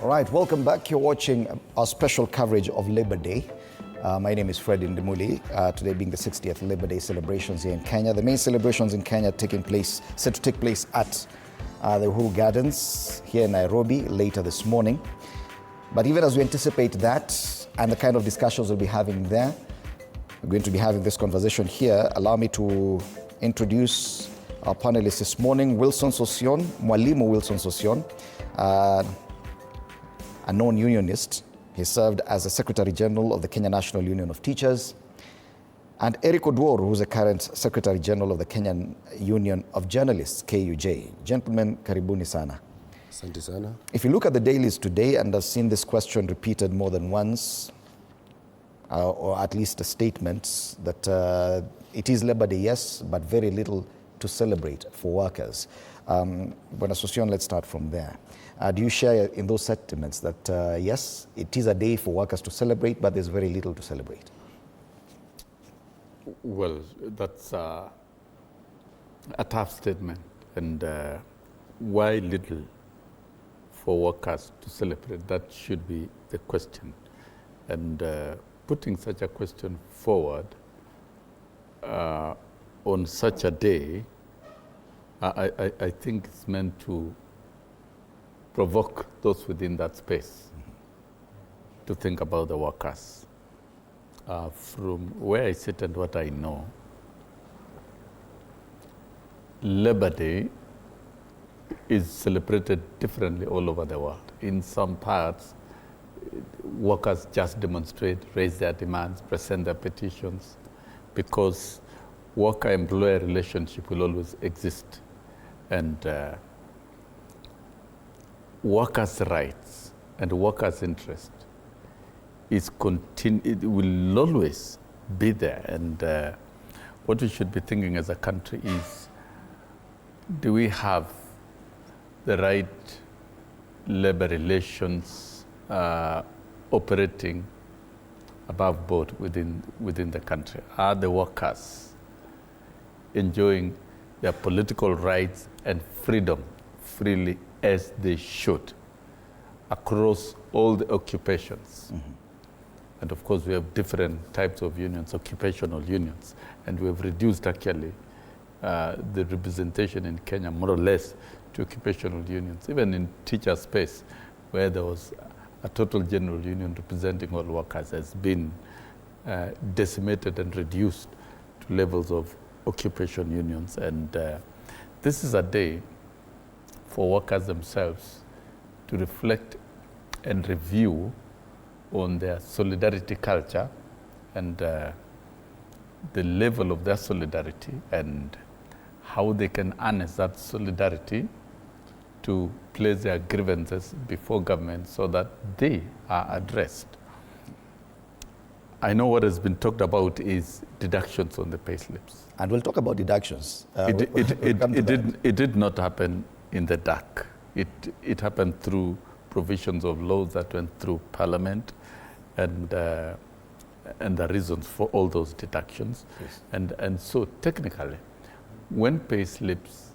All right, welcome back. You're watching our special coverage of Labor Day. My name is Fred Ndimuli, today being the 60th Labor Day celebrations here in Kenya. The main celebrations in Kenya set to take place at the Uhuru Gardens here in Nairobi later this morning. But even as we anticipate that and the kind of discussions we'll be having there, we're going to be having this conversation here. Allow me to introduce our panelists this morning. Wilson Sosion, Mwalimu Wilson Sosion, a non-unionist. He served as the Secretary General of the Kenya National Union of Teachers. And Eric Odwor, who's the current Secretary General of the Kenyan Union of Journalists, KUJ. Gentlemen, karibuni sana. Asante sana. If you look at the dailies today, and I've seen this question repeated more than once, or at least a statement that it is Labor Day, yes, but very little to celebrate for workers. Bwana Sosion, let's start from there. Do you share in those sentiments that, yes, it is a day for workers to celebrate, but there's very little to celebrate? Well, that's a tough statement. And why little for workers to celebrate? That should be the question. And putting such a question forward on such a day, I think it's meant to provoke those within that space to think about the workers. From where I sit and what I know, Labor Day is celebrated differently all over the world. In some parts, workers just demonstrate, raise their demands, present their petitions, because worker-employer relationship will always exist. And workers' rights and workers' interest it will always be there. And what we should be thinking as a country is, do we have the right labor relations operating above board within the country? Are the workers enjoying their political rights and freedom freely as they should across all the occupations? Mm-hmm. And of course, we have different types of unions, occupational unions, and we have reduced actually the representation in Kenya more or less to occupational unions. Even in teacher space, where there was a total general union representing all workers, has been decimated and reduced to levels of occupation unions. And this is a day for workers themselves to reflect and review on their solidarity culture and the level of their solidarity and how they can harness that solidarity to place their grievances before government so that they are addressed. I know what has been talked about is deductions on the pay slips. And we'll talk about deductions. It did not happen in the dark. It happened through provisions of laws that went through Parliament, and the reasons for all those deductions. Yes. And so technically, when pay slips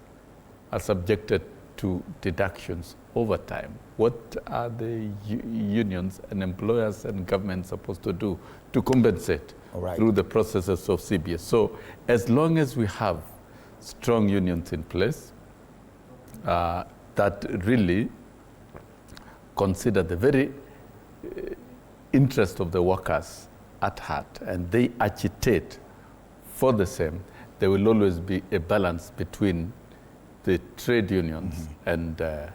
are subjected to deductions over time, what are the unions and employers and governments supposed to do to compensate through the processes of CBS? So as long as we have strong unions in place that really consider the very interest of the workers at heart, and they agitate for the same, there will always be a balance between the trade unions and the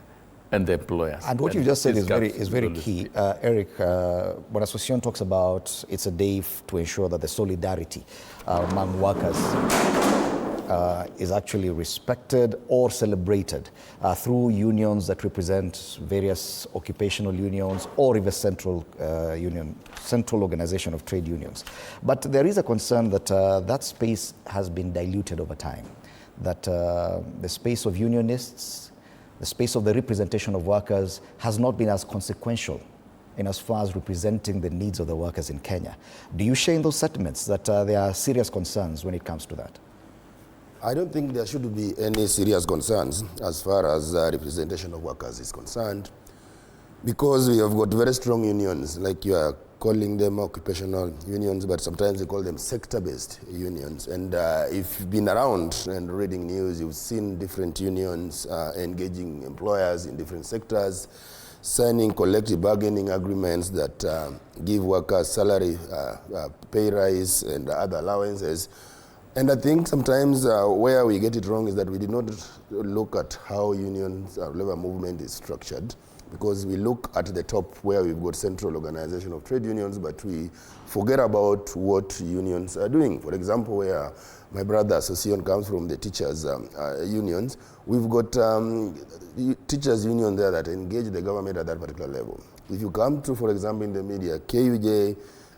employers. And what you just said is very key. Eric, when Association talks about it's a day to ensure that the solidarity among workers is actually respected or celebrated through unions that represent various occupational unions or even central organization of trade unions. But there is a concern that that space has been diluted over time, that the space of unionists, the space of the representation of workers has not been as consequential in as far as representing the needs of the workers in Kenya. Do you share in those sentiments that there are serious concerns when it comes to that? I don't think there should be any serious concerns as far as representation of workers is concerned. Because we have got very strong unions, like you are calling them occupational unions, but sometimes we call them sector-based unions. And if you've been around and reading news, you've seen different unions engaging employers in different sectors, signing collective bargaining agreements that give workers salary, pay rise, and other allowances. And I think sometimes where we get it wrong is that we did not look at how unions, labor movement is structured, because we look at the top where we've got central organization of trade unions, but we forget about what unions are doing. For example, where my brother association comes from, the teachers unions, we've got teachers union there that engage the government at that particular level. If you come to, for example, in the media, KUJ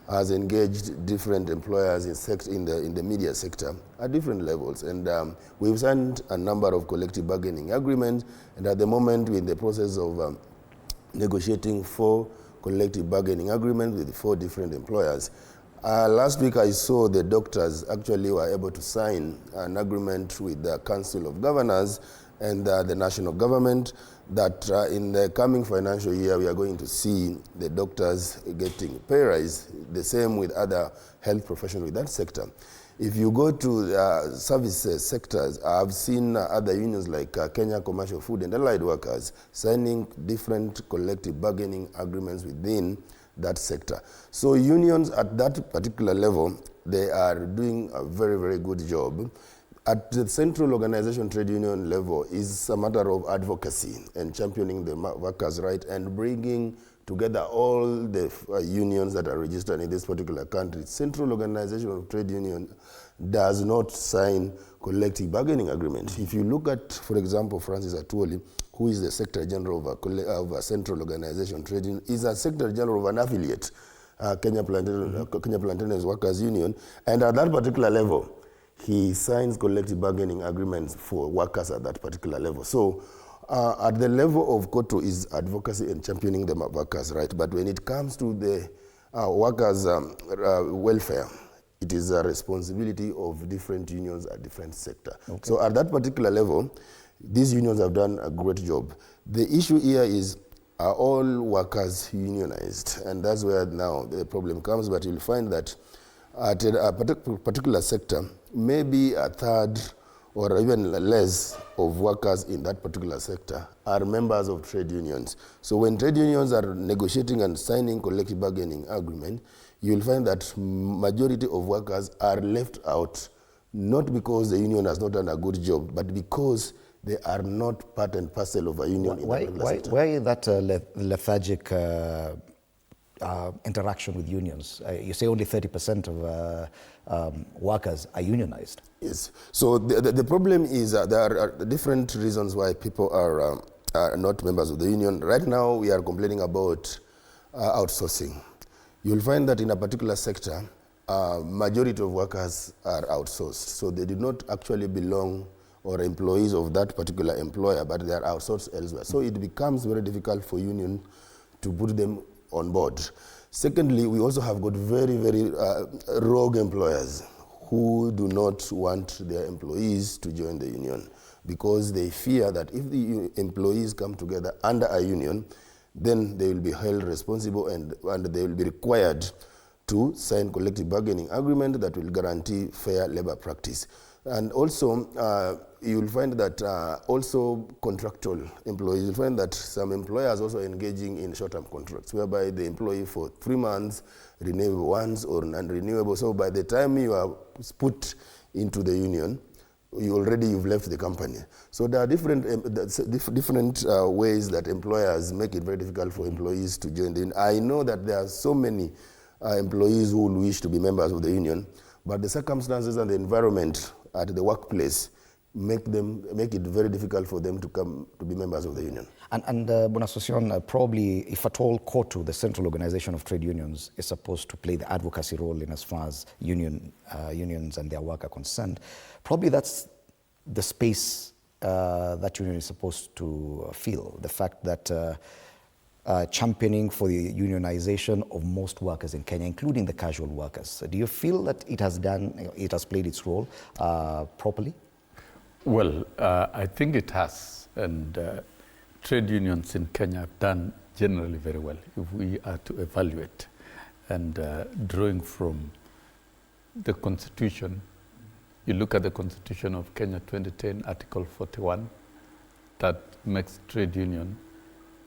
has engaged different employers in the media sector at different levels. And we've signed a number of collective bargaining agreements, and at the moment we're in the process of negotiating 4 collective bargaining agreements with 4 different employers. Last week I saw the doctors actually were able to sign an agreement with the Council of Governors and the national government that in the coming financial year we are going to see the doctors getting pay rise, the same with other health professionals with that sector. If you go to service sectors, I've seen other unions like Kenya Commercial Food and Allied Workers signing different collective bargaining agreements within that sector. So unions at that particular level, they are doing a very, very good job. At the central organization trade union level is a matter of advocacy and championing the workers' right and bringing together all the unions that are registered in this particular country. Central organization of trade union does not sign collective bargaining agreement. If you look at, for example, Francis Atwoli, who is the Secretary General of a central organization trade union, is a Secretary General of an affiliate, Kenya Plantains Workers Union, and at that particular level, he signs collective bargaining agreements for workers at that particular level. So at the level of GOtv is advocacy and championing the workers' right. But when it comes to the workers' welfare, it is a responsibility of different unions at different sectors. Okay. So at that particular level, these unions have done a great job. The issue here is, are all workers unionized? And that's where now the problem comes, but you'll find that at a particular sector, maybe a third or even less of workers in that particular sector are members of trade unions. So when trade unions are negotiating and signing collective bargaining agreement, you'll find that majority of workers are left out, not because the union has not done a good job, but because they are not part and parcel of a union in that particular sector. Why is that lethargic interaction with unions? You say only 30% of workers are unionized. Yes. So the problem is there are different reasons why people are not members of the union. Right now, we are complaining about outsourcing. You'll find that in a particular sector, majority of workers are outsourced. So they do not actually belong or employees of that particular employer, but they are outsourced elsewhere. So it becomes very difficult for union to put them on board. Secondly, we also have got very, very rogue employers who do not want their employees to join the union because they fear that if the employees come together under a union, then they will be held responsible and they will be required to sign collective bargaining agreement that will guarantee fair labor practice. And also, you'll find that also contractual employees, you'll find that some employers also engaging in short-term contracts, whereby the employee for 3 months, renewable once or non-renewable. So by the time you are put into the union, you've left the company. So there are different ways that employers make it very difficult for employees to join the union. I know that there are so many employees who wish to be members of the union, but the circumstances and the environment at the workplace make it very difficult for them to come to be members of the union. And Bonasocion, probably, if at all, GOtv, the Central Organization of Trade Unions, is supposed to play the advocacy role in as far as unions and their work are concerned. Probably that's the space that union is supposed to fill. The fact that championing for the unionization of most workers in Kenya, including the casual workers. Do you feel that it has played its role properly? Well, I think it has, and trade unions in Kenya have done generally very well if we are to evaluate. And drawing from the Constitution, you look at the Constitution of Kenya 2010, Article 41, that makes trade union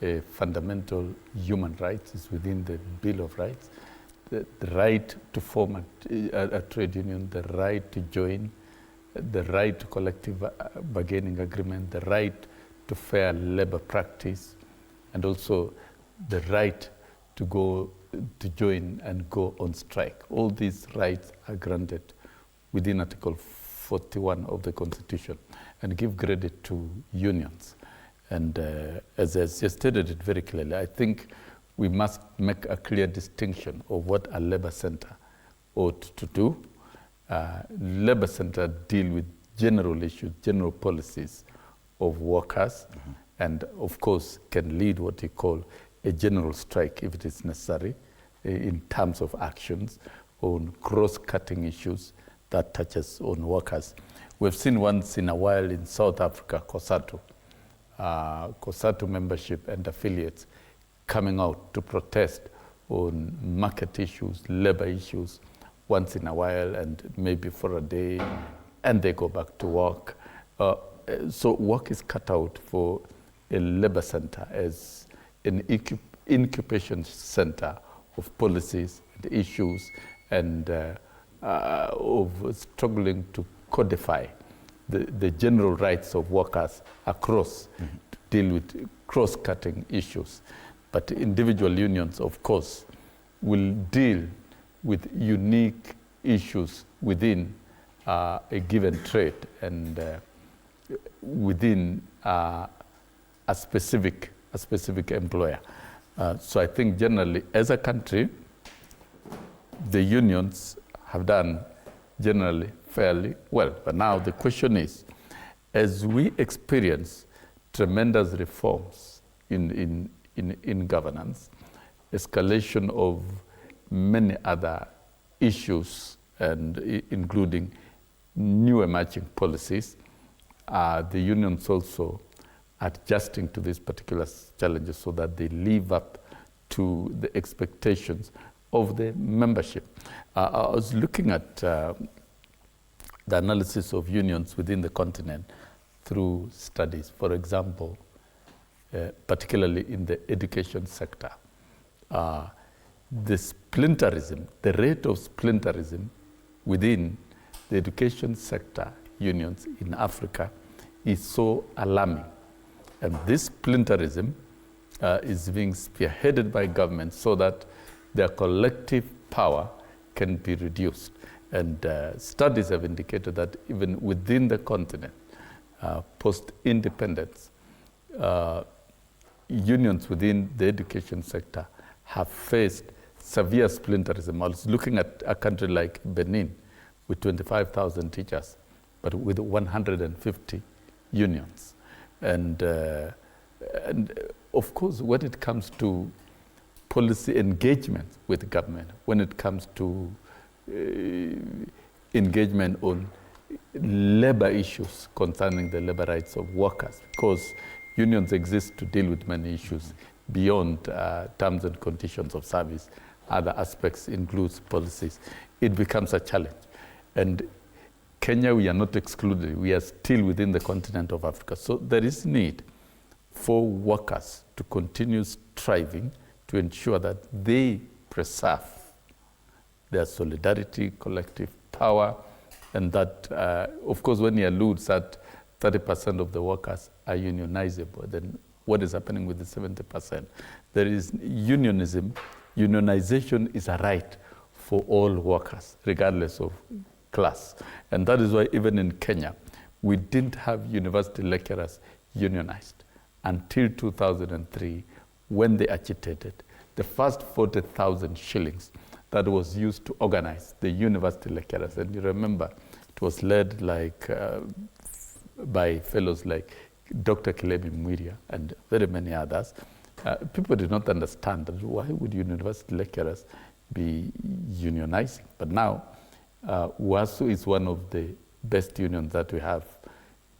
a fundamental human right, is within the Bill of Rights. The right to form a trade union, the right to join, the right to collective bargaining agreement, the right to fair labor practice, and also the right to go to join and go on strike. All these rights are granted within Article 41 of the Constitution, and give credit to unions. And as I stated it very clearly, I think we must make a clear distinction of what a labor center ought to do. Labor center deal with general issues, general policies of workers, and of course can lead what you call a general strike if it is necessary in terms of actions on cross-cutting issues that touches on workers. We've seen once in a while in South Africa, COSATU membership and affiliates coming out to protest on market issues, labor issues, once in a while and maybe for a day, and they go back to work. So work is cut out for a labor center as an incubation center of policies and issues and of struggling to codify the general rights of workers across to deal with cross-cutting issues. But individual unions, of course, will deal with unique issues within a given trade and within a specific employer. So I think generally, as a country, the unions have done generally fairly well. But now the question is, as we experience tremendous reforms in governance, escalation of many other issues, and including new emerging policies, the unions also adjusting to these particular challenges so that they live up to the expectations of the membership. I was looking at the analysis of unions within the continent through studies. For example, particularly in the education sector, the splinterism, the rate of splinterism within the education sector unions in Africa is so alarming. And this splinterism is being spearheaded by governments so that their collective power can be reduced. And studies have indicated that even within the continent, post-independence, unions within the education sector have faced severe splinterism. I was looking at a country like Benin with 25,000 teachers, but with 150 unions. And of course, when it comes to policy engagement with government, when it comes to engagement on labor issues concerning the labor rights of workers, because unions exist to deal with many issues beyond terms and conditions of service. Other aspects includes policies. It becomes a challenge. And Kenya, we are not excluded. We are still within the continent of Africa. So there is need for workers to continue striving to ensure that they preserve their solidarity, collective power, and that, of course, when he alludes that 30% of the workers are unionizable, then what is happening with the 70%? There is unionism. Unionization is a right for all workers, regardless of class. And that is why even in Kenya, we didn't have university lecturers unionized until 2003, when they agitated the first 40,000 shillings that was used to organize the university lecturers. And you remember, it was led by fellows like Dr. Kilemi Mwiria and very many others. People did not understand that why would university lecturers be unionizing. But now, WASU is one of the best unions that we have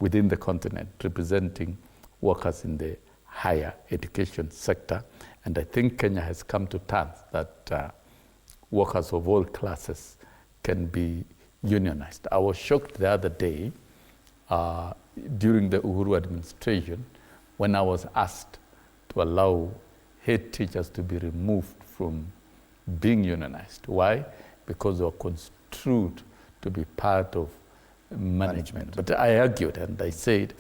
within the continent, representing workers in the higher education sector. And I think Kenya has come to terms that workers of all classes can be unionized. I was shocked the other day during the Uhuru administration when I was asked to allow head teachers to be removed from being unionized. Why? Because they were construed to be part of management. But I argued and I said,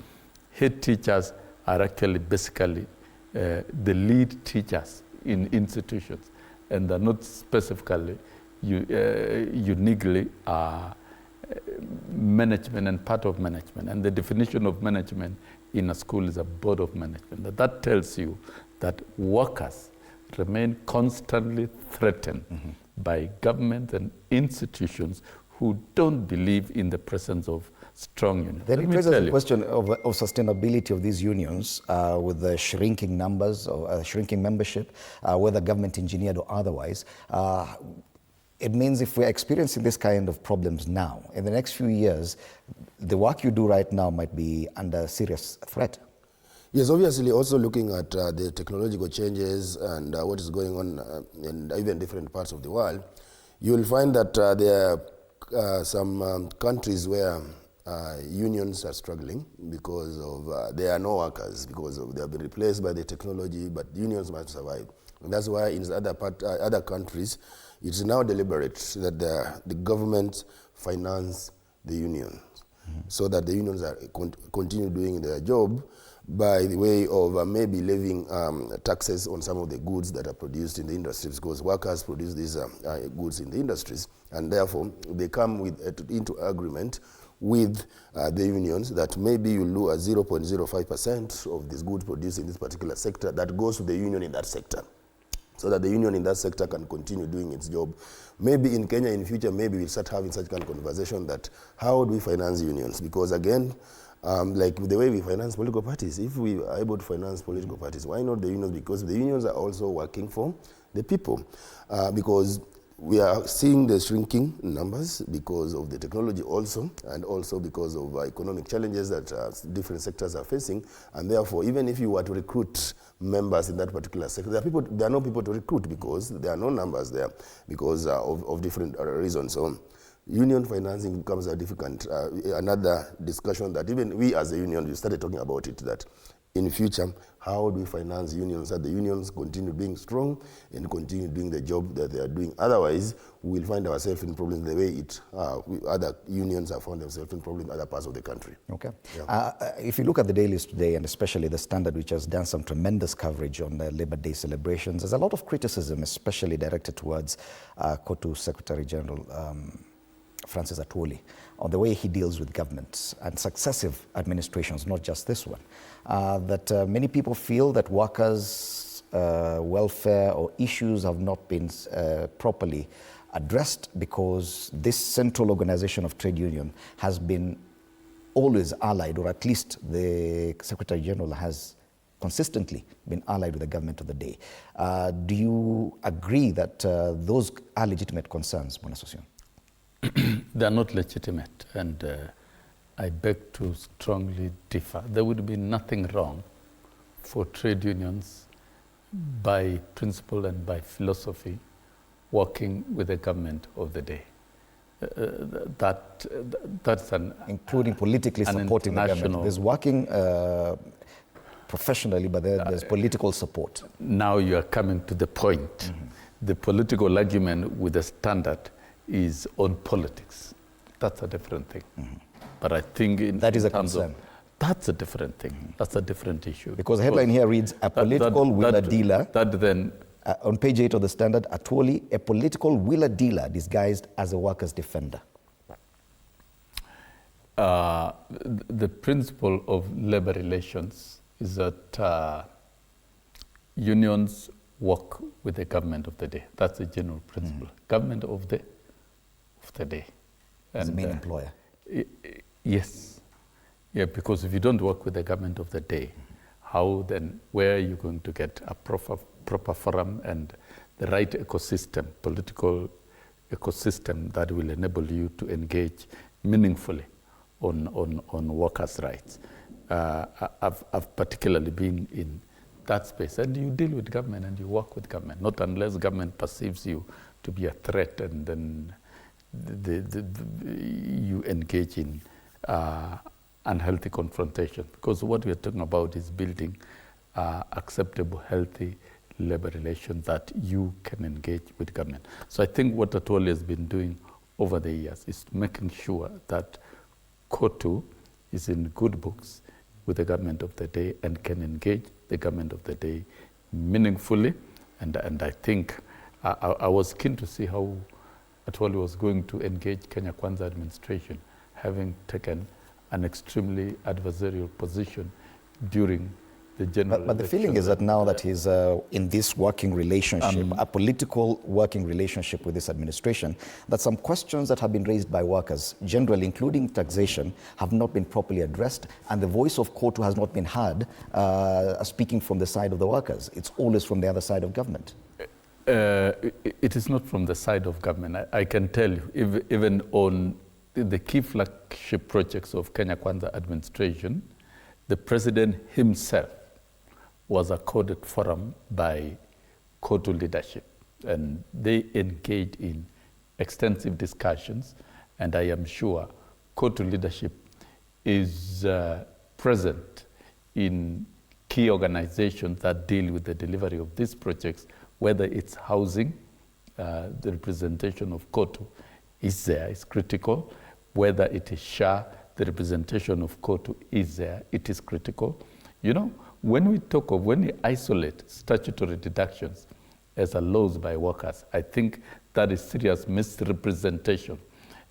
head teachers are actually basically the lead teachers in institutions, and they're not specifically uniquely management and part of management. And the definition of management in a school is a board of management. That tells you that workers remain constantly threatened by government and institutions who don't believe in the presence of strong unions. Then it raises the question of sustainability of these unions with the shrinking numbers or shrinking membership, whether government engineered or otherwise. It means if we're experiencing this kind of problems now, in the next few years, the work you do right now might be under serious threat. Yes, obviously also looking at the technological changes and what is going on in even different parts of the world, you will find that there are some countries where unions are struggling because of there are no workers, because of they have been replaced by the technology, but unions must survive. And that's why in other countries, it is now deliberate that the government finance the unions so that the unions are continue doing their job by the way of maybe levying taxes on some of the goods that are produced in the industries, because workers produce these goods in the industries, and therefore they come into agreement with the unions that maybe you lose 0.05% of this goods produced in this particular sector that goes to the union in that sector, so that the union in that sector can continue doing its job. Maybe in Kenya in future, maybe we'll start having such kind of conversation that how do we finance unions? Because again, like the way we finance political parties, if we are able to finance political parties, why not the unions? Because the unions are also working for the people. Because we are seeing the shrinking numbers because of the technology also, and also because of economic challenges that different sectors are facing. And therefore, even if you were to recruit members in that particular sector, there are no people to recruit because there are no numbers there because of different reasons. So union financing becomes a difficult, another discussion that even we as a union, we started talking about it, that in future, how do we finance unions so that the unions continue being strong and continue doing the job that they are doing? Otherwise, we'll find ourselves in problems the way other unions have found themselves in problems in other parts of the country. Okay. Yeah. If you look at the dailies today, and especially the Standard, which has done some tremendous coverage on the Labor Day celebrations, there's a lot of criticism, especially directed towards KOTU Secretary General Francis Atwoli, on the way he deals with government and successive administrations, not just this one. That many people feel that workers' welfare or issues have not been properly addressed because this central organization of trade union has been always allied, or at least the Secretary General has consistently been allied with the government of the day. Do you agree that those are legitimate concerns, Bwana Sossion? They are not legitimate, and I beg to strongly differ. There would be nothing wrong for trade unions by principle and by philosophy working with the government of the day. That's including politically supporting the government. There's working professionally, but there's political support. Now you are coming to the point. The political argument with the Standard is on politics. That's a different thing. But I think that is a concern. That's a different thing. That's a different issue. Because the headline here reads, a political wheeler dealer. That then on page 8 of the Standard, Atwoli, a political wheeler dealer disguised as a workers' defender. The principle of labor relations is that unions work with the government of the day. That's the general principle. Government of the day. As the main employer. Yes. Yeah, because if you don't work with the government of the day, how then, where are you going to get a proper forum and the right ecosystem, political ecosystem that will enable you to engage meaningfully on workers' rights? I've particularly been in that space. And you deal with government and you work with government, not unless government perceives you to be a threat, and then you engage in unhealthy confrontation. Because what we are talking about is building acceptable, healthy labor relations that you can engage with government. So I think what Atwoli has been doing over the years is making sure that KOTU is in good books with the government of the day and can engage the government of the day meaningfully. And I think I was keen to see how Atwoli was going to engage Kenya Kwanza administration, having taken an extremely adversarial position during the general But the feeling is that now that he's in this working relationship, a political working relationship with this administration, that some questions that have been raised by workers, generally including taxation, have not been properly addressed, and the voice of KOTU has not been heard speaking from the side of the workers. It's always from the other side of government. It is not from the side of government. I can tell you, even on the key flagship projects of Kenya Kwanza administration, the president himself was accorded forum by KOTU leadership, and they engaged in extensive discussions, and I am sure KOTU leadership is present in key organizations that deal with the delivery of these projects, whether it's housing, the representation of KOTU is there, is critical. Whether it is SHA, the representation of KOTU is there, it is critical. You know, when we isolate statutory deductions as a loss by workers, I think that is serious misrepresentation.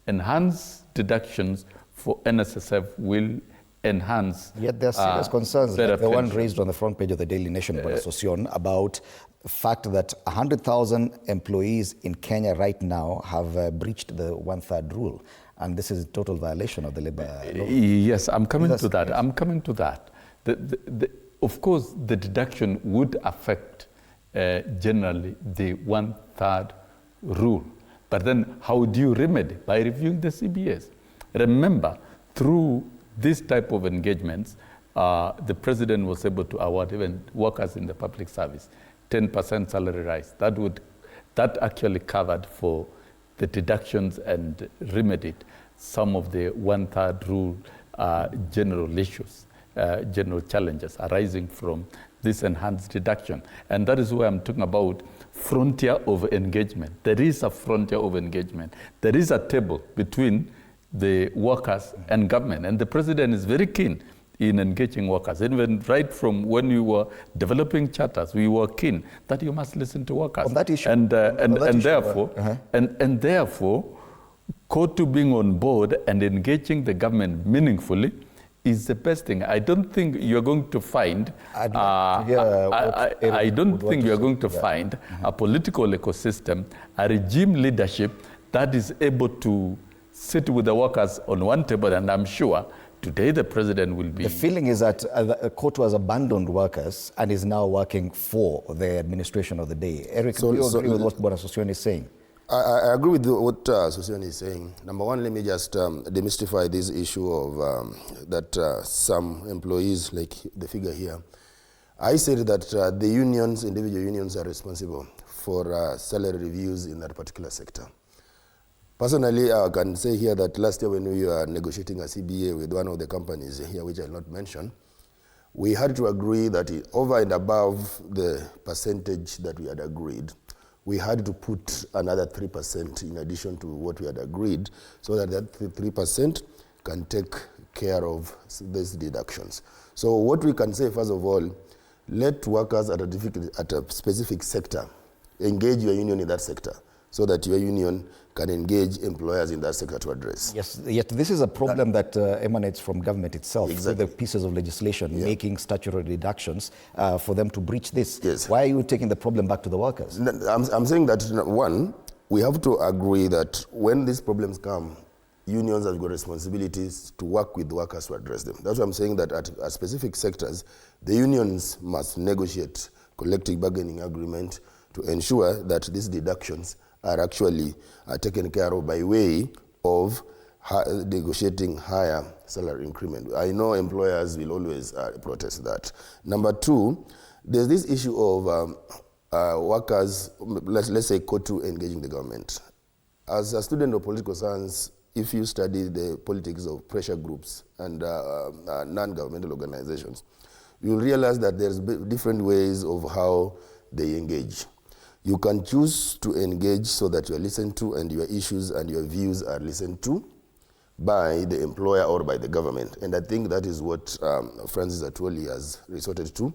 Enhanced deductions for NSSF will enhance. Yet there are serious concerns, like the one raised on the front page of the Daily Nation by Association about the fact that 100,000 employees in Kenya right now have breached the one-third rule. And this is a total violation of the labor law. Yes, I'm coming to that. I'm coming to that. Of course, the deduction would affect generally the one-third rule. But then how do you remedy? By reviewing the CBS. Remember, through this type of engagements, the president was able to award even workers in the public service 10% salary rise. That actually covered for the deductions and remedied some of the one-third rule general issues, general challenges arising from this enhanced deduction. And that is why I'm talking about frontier of engagement. There is a frontier of engagement. There is a table between the workers and government. And the president is very keen in engaging workers. Even right from when we were developing charters, we were keen that you must listen to workers. On that issue. And therefore, KOTU being on board and engaging the government meaningfully is the best thing. I don't think you're going to find a political ecosystem, a regime leadership that is able to sit with the workers on one table, and I'm sure today the president will be... The feeling is that KOTU has abandoned workers and is now working for the administration of the day. Eric, do you agree with what Association is saying? I agree with what Association is saying. Number one, let me just demystify this issue of that some employees, like the figure here, I said that the unions, individual unions, are responsible for salary reviews in that particular sector. Personally, I can say here that last year when we were negotiating a CBA with one of the companies here, which I'll not mention, we had to agree that over and above the percentage that we had agreed, we had to put another 3% in addition to what we had agreed, so that that 3% can take care of these deductions. So what we can say, first of all, let workers at a specific sector engage your union in that sector, so that your union can engage employers in that sector to address. Yes, yet this is a problem that emanates from government itself. Exactly. The pieces of legislation making statutory deductions for them to breach this. Yes. Why are you taking the problem back to the workers? I'm saying that, one, we have to agree that when these problems come, unions have got responsibilities to work with workers to address them. That's why I'm saying that at specific sectors, the unions must negotiate collective bargaining agreement to ensure that these deductions are actually taken care of by way of negotiating higher salary increment. I know employers will always protest that. Number two, There's this issue of workers, let's say KOTU engaging the government. As a student of political science, if you study the politics of pressure groups and non-governmental organizations, you'll realize that there's different ways of how they engage. You can choose to engage so that you are listened to and your issues and your views are listened to by the employer or by the government. And I think that is what Francis Atwoli has resorted to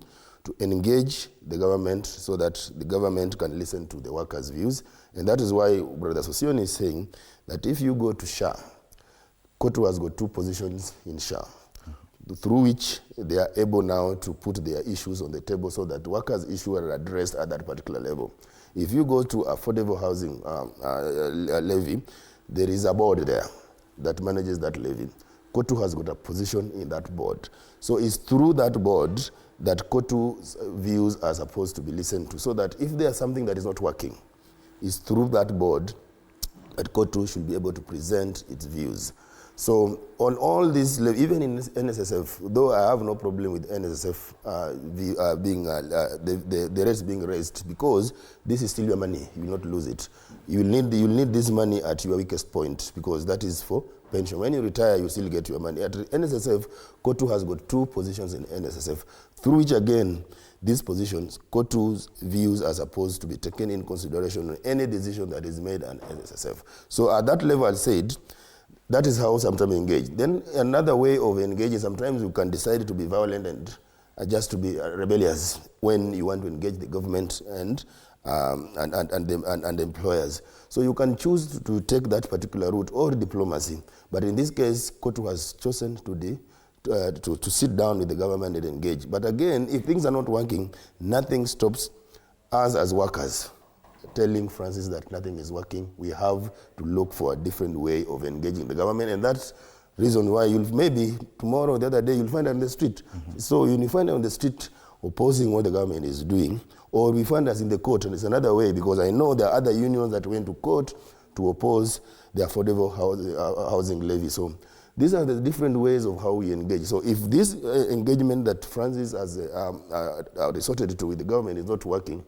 engage the government so that the government can listen to the workers' views. And that is why Brother Sossion is saying that if you go to SHA, KOTU has got 2 positions in SHA, through which they are able now to put their issues on the table so that workers' issues are addressed at that particular level. If you go to affordable housing levy, there is a board there that manages that levy. KOTU has got a position in that board. So it's through that board that KOTU's views are supposed to be listened to, so that if there's something that is not working, it's through that board that KOTU should be able to present its views. So on all these, even in NSSF, though I have no problem with NSSF the rates being raised, because this is still your money, you will not lose it. You'll need this money at your weakest point, because that is for pension. When you retire, you still get your money. At NSSF, KOTU has got 2 positions in NSSF, through which again, these positions, KOTU's views are supposed to be taken in consideration on any decision that is made on NSSF. So at that level, I said, that is how sometimes we engage. Then another way of engaging, sometimes you can decide to be violent and just to be rebellious when you want to engage the government and the employers. So you can choose to take that particular route or diplomacy. But in this case, KOTU has chosen to sit down with the government and engage. But again, if things are not working, nothing stops us as workers telling Francis that nothing is working. We have to look for a different way of engaging the government, and that's reason why you'll maybe tomorrow or the other day you'll find us on the street. So you find us on the street opposing what the government is doing, or we find us in the court, and it's another way, because I know there are other unions that went to court to oppose the affordable housing levy. So these are the different ways of how we engage. So if this engagement that Francis has resorted to with the government is not working,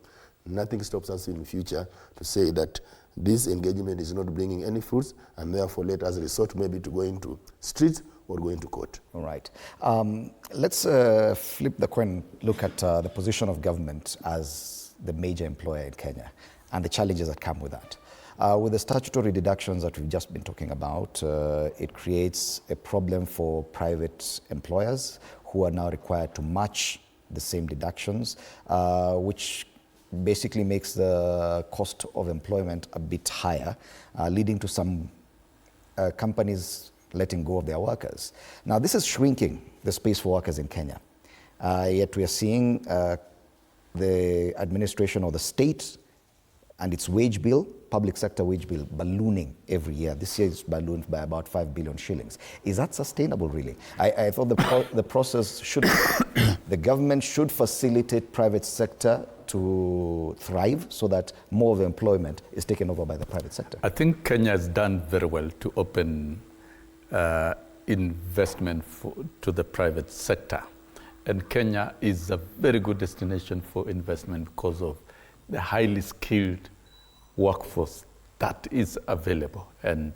nothing stops us in the future to say that this engagement is not bringing any fruits, and therefore let us resort maybe to going to streets or going to court. All right. Let's flip the coin, look at the position of government as the major employer in Kenya and the challenges that come with that. With the statutory deductions that we've just been talking about, it creates a problem for private employers who are now required to match the same deductions, which basically makes the cost of employment a bit higher, leading to some companies letting go of their workers. Now, this is shrinking the space for workers in Kenya. Yet we are seeing the administration of the state and its wage bill, public sector wage bill, ballooning every year. This year it's ballooned by about 5 billion shillings. Is that sustainable, really? I thought the process should, the government should facilitate private sector to thrive so that more of the employment is taken over by the private sector. I think Kenya has done very well to open investment to the private sector. And Kenya is a very good destination for investment because of the highly skilled workforce that is available. And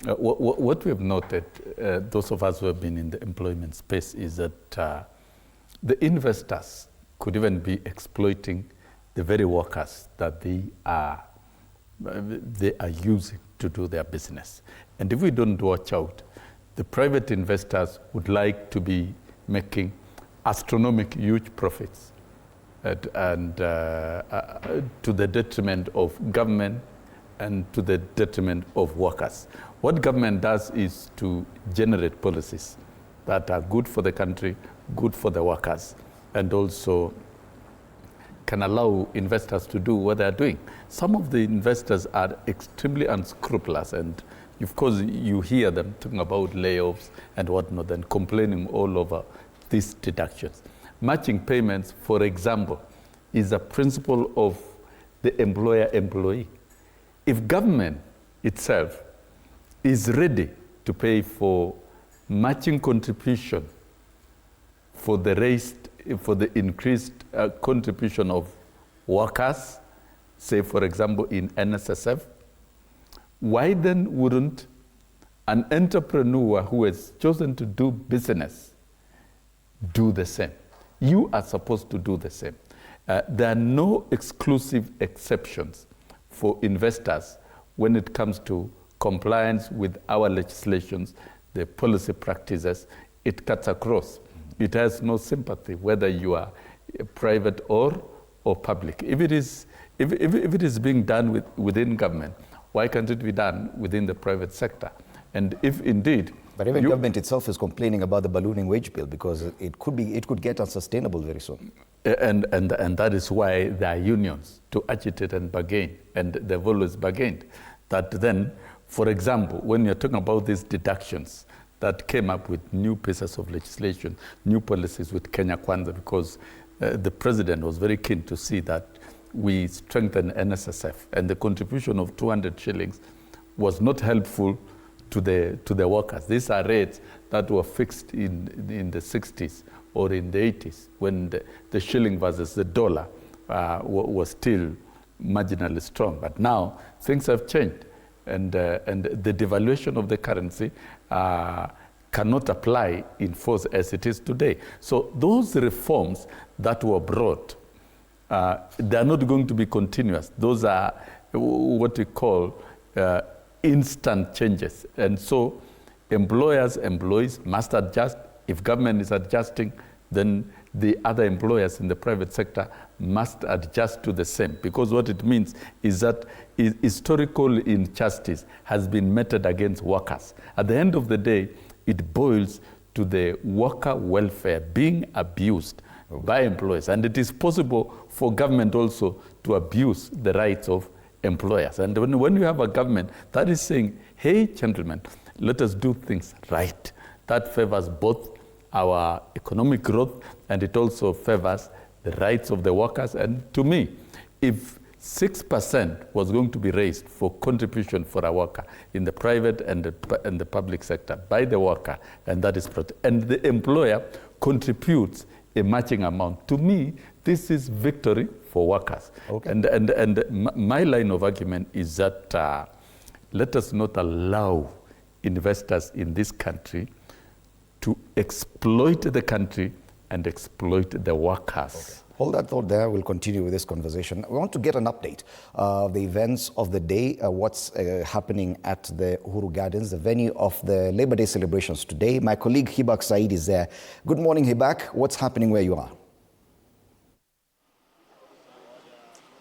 what we have noted, those of us who have been in the employment space, is that the investors could even be exploiting the very workers that they are using to do their business. And if we don't watch out, the private investors would like to be making astronomical huge profits and to the detriment of government and to the detriment of workers. What government does is to generate policies that are good for the country, good for the workers, and also can allow investors to do what they're doing. Some of the investors are extremely unscrupulous, and of course you hear them talking about layoffs and whatnot and complaining all over these deductions. Matching payments, for example, is a principle of the employer-employee. If government itself is ready to pay for matching contribution for the raised increased contribution of workers, say for example in NSSF, why then wouldn't an entrepreneur who has chosen to do business do the same? You are supposed to do the same. There are no exclusive exceptions for investors when it comes to compliance with our legislations, the policy practices. It cuts across. It has no sympathy whether you are private or public. If it is being done within government, why can't it be done within the private sector? And if indeed, but even government itself is complaining about the ballooning wage bill because it could get unsustainable very soon. And that is why there are unions to agitate and bargain, and they've always bargained. That then, for example, when you're talking about these deductions that came up with new pieces of legislation, new policies with Kenya Kwanza, because the president was very keen to see that we strengthen NSSF, and the contribution of 200 shillings was not helpful to the workers. These are rates that were fixed in the 60s or in the 80s when the shilling versus the dollar was still marginally strong. But now things have changed, and the devaluation of the currency cannot apply in force as it is today. So those reforms that were brought, they are not going to be continuous. Those are what we call instant changes. And so employees must adjust. If government is adjusting, then the other employers in the private sector must adjust to the same, because what it means is that historical injustice has been meted against workers. At the end of the day, it boils to the worker welfare being abused by employers. And it is possible for government also to abuse the rights of employers. And when you have a government that is saying, hey, gentlemen, let us do things right, that favors both our economic growth and it also favors the rights of the workers. And to me, if 6% was going to be raised for contribution for a worker in the private and the public sector by the worker, and that is and the employer contributes a matching amount, to me, this is victory for workers. Okay. And my line of argument is that let us not allow investors in this country to exploit the country and exploit the workers. Okay. Hold that thought there. We'll continue with this conversation. We want to get an update of the events of the day, what's happening at the Uhuru Gardens, the venue of the Labor Day celebrations today. My colleague Hibak Said is there. Good morning, Hibak. What's happening where you are?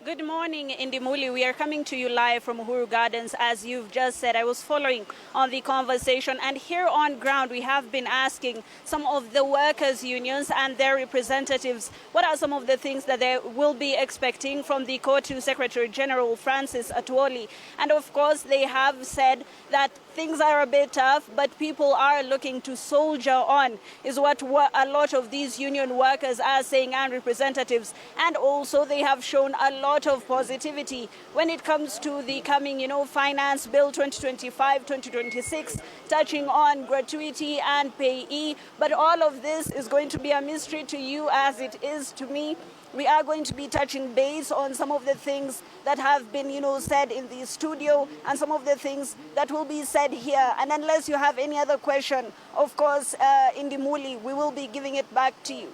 Good morning, Indimuli. We are coming to you live from Uhuru Gardens. As you've just said, I was following on the conversation, and here on ground we have been asking some of the workers' unions and their representatives what are some of the things that they will be expecting from the COTU Secretary General Francis Atwoli. And of course, they have said that things are a bit tough, but people are looking to soldier on, is what a lot of these union workers are saying, and representatives. And also they have shown a lot of positivity when it comes to the coming, Finance Bill 2025-2026, touching on gratuity and payee. But all of this is going to be a mystery to you as it is to me. We are going to be touching base on some of the things that have been, said in the studio and some of the things that will be said here. And unless you have any other question, of course, Indimuli, we will be giving it back to you.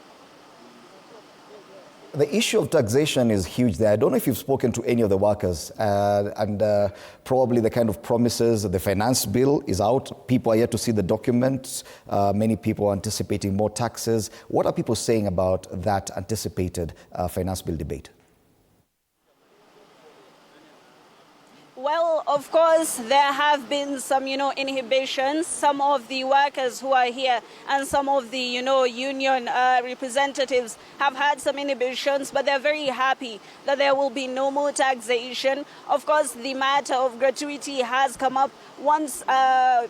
The issue of taxation is huge there. I don't know if you've spoken to any of the workers and probably the kind of promises, the finance bill is out. People are yet to see the documents. Many people are anticipating more taxes. What are people saying about that anticipated finance bill debate? Well, of course, there have been some, inhibitions. Some of the workers who are here and some of the, union representatives have had some inhibitions, but they're very happy that there will be no more taxation. Of course, the matter of gratuity has come up once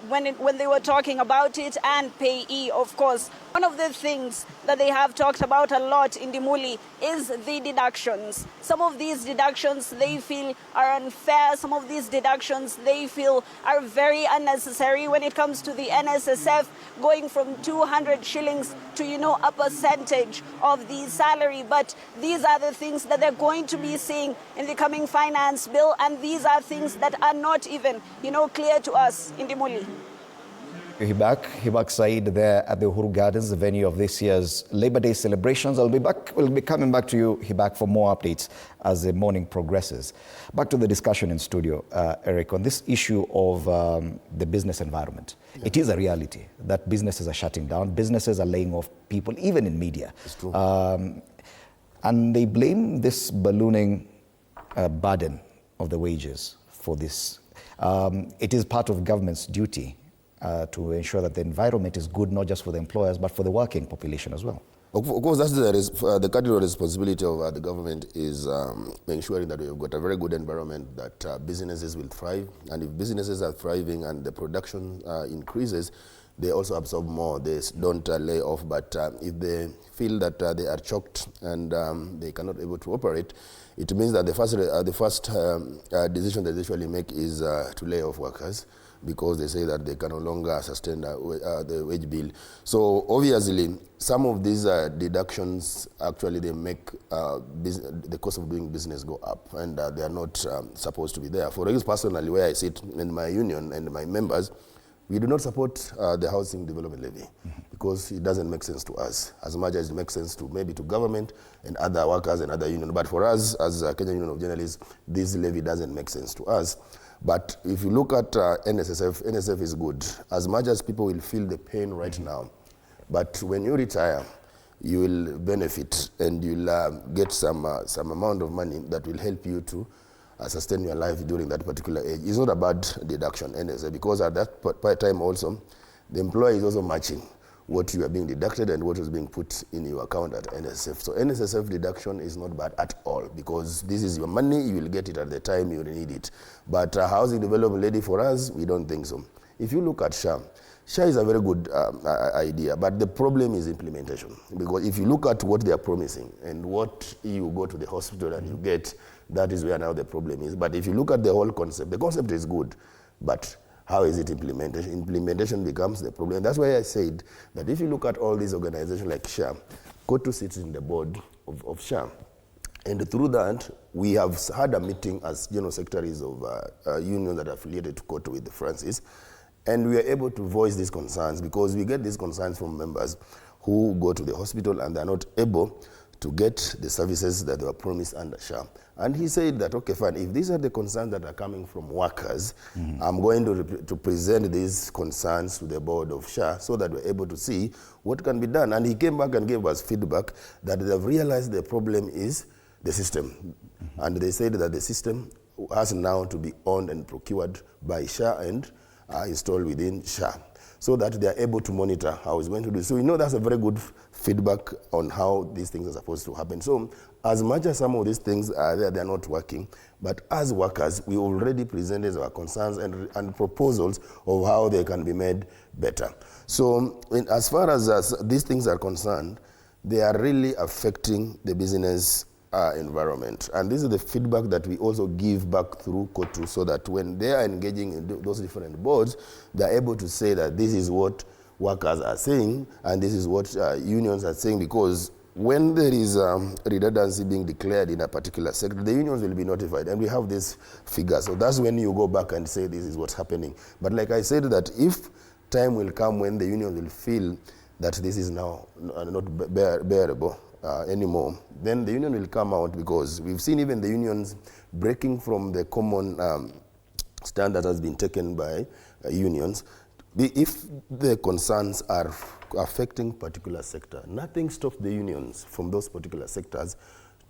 when they were talking about it, and payee, of course. One of the things that they have talked about a lot in Dimuli is the deductions. Some of these deductions they feel are unfair. Some of of these deductions they feel are very unnecessary when it comes to the NSSF going from 200 shillings to, a percentage of the salary. But these are the things that they're going to be seeing in the coming finance bill, and these are things that are not even, clear to us in Dimuli. Hibak Said there at the Uhuru Gardens, the venue of this year's Labor Day celebrations. We'll be coming back to you, Hibak, for more updates as the morning progresses. Back to the discussion in studio, Eric, on this issue of the business environment. Yeah. It is a reality that businesses are shutting down, businesses are laying off people, even in media. It's true. And they blame this ballooning burden of the wages for this. It is part of government's duty to ensure that the environment is good, not just for the employers, but for the working population as well. Of course, that's the cardinal responsibility of the government is ensuring that we've got a very good environment that businesses will thrive. And if businesses are thriving and the production increases, they also absorb more. They don't lay off. But if they feel that they are choked and they cannot able to operate, it means that the first decision they usually make is to lay off workers, because they say that they can no longer sustain the wage bill. So obviously, some of these deductions actually they make the cost of doing business go up, and they are not supposed to be there. For instance, personally, where I sit in my union and my members, we do not support the housing development levy because it doesn't make sense to us as much as it makes sense to maybe to government and other workers and other unions. But for us, as Kenya Union of Journalists, this levy doesn't make sense to us. But if you look at NSSF is good. As much as people will feel the pain right now, but when you retire, you will benefit and you'll get some amount of money that will help you to sustain your life during that particular age. It's not a bad deduction, NSSF, because at that time also, the employer is also matching what you are being deducted and what is being put in your account at NSSF. So NSSF deduction is not bad at all, because this is your money, you will get it at the time you need it. But housing development levy for us, we don't think so. If you look at SHA is a very good idea, but the problem is implementation. Because if you look at what they are promising and what you go to the hospital and you get, that is where now the problem is. But if you look at the whole concept, the concept is good, but how is it implemented? Implementation becomes the problem. That's why I said that if you look at all these organizations like SHA, GOtv sits in the board of SHA. And through that, we have had a meeting as general secretaries of unions that are affiliated to GOtv with Francis. And we are able to voice these concerns because we get these concerns from members who go to the hospital and they're not able to get the services that they were promised under SHA. And he said that, okay, fine, if these are the concerns that are coming from workers, I'm going to present these concerns to the board of SHA so that we're able to see what can be done. And he came back and gave us feedback that they've realized the problem is the system. And they said that the system has now to be owned and procured by SHA and installed within SHA, so that they are able to monitor how it's going to do. So that's a very good feedback on how these things are supposed to happen. So as much as some of these things are there, they're not working, but as workers, we already presented our concerns and proposals of how they can be made better. So as far as these things are concerned, they are really affecting the business environment. And this is the feedback that we also give back through GOtv, so that when they are engaging in those different boards, they're able to say that this is what workers are saying and this is what unions are saying, because when there is redundancy being declared in a particular sector, the unions will be notified, and we have this figure. So that's when you go back and say this is what's happening. But like I said, that if time will come when the unions will feel that this is now not bearable anymore, then the union will come out, because we've seen even the unions breaking from the common stand that has been taken by unions. If the concerns are affecting particular sector, nothing stops the unions from those particular sectors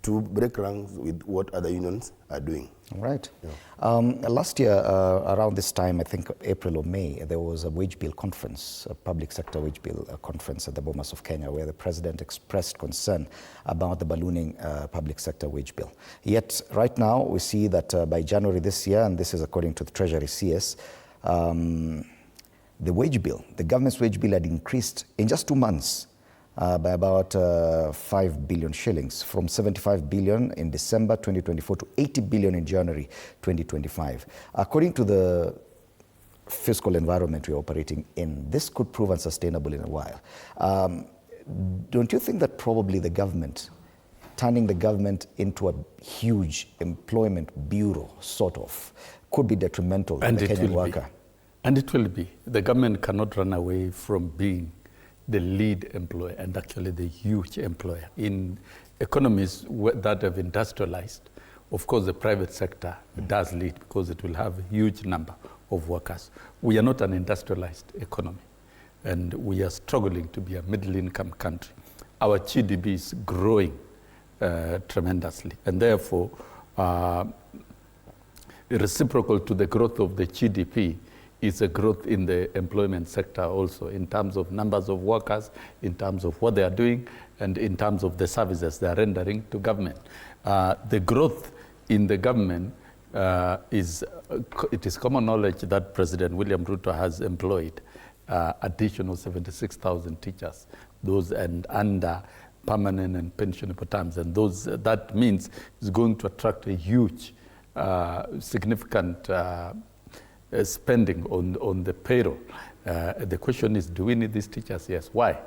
to break ranks with what other unions are doing. Right. Yeah. Last year, around this time, I think April or May, there was a wage bill conference, a public sector wage bill conference at the Bomas of Kenya, where the president expressed concern about the ballooning public sector wage bill. Yet, right now, we see that by January this year, and this is according to the Treasury CS, the wage bill, the government's wage bill had increased in just 2 months by about 5 billion shillings, from 75 billion in December 2024 to 80 billion in January 2025. According to the fiscal environment we're operating in, this could prove unsustainable in a while. Don't you think that probably the government, turning the government into a huge employment bureau, sort of, could be detrimental to the Kenyan worker? And it will be. The government cannot run away from being the lead employer and actually the huge employer. In economies that have industrialized, of course the private sector does lead because it will have a huge number of workers. We are not an industrialized economy, and we are struggling to be a middle-income country. Our GDP is growing tremendously, and therefore reciprocal to the growth of the GDP is a growth in the employment sector also, in terms of numbers of workers, in terms of what they are doing, and in terms of the services they are rendering to government. The growth in the government it is common knowledge that President William Ruto has employed additional 76,000 teachers, those and under permanent and pensionable terms, and those that means is going to attract a huge, significant spending on the payroll. The question is, do we need these teachers? Yes. Why?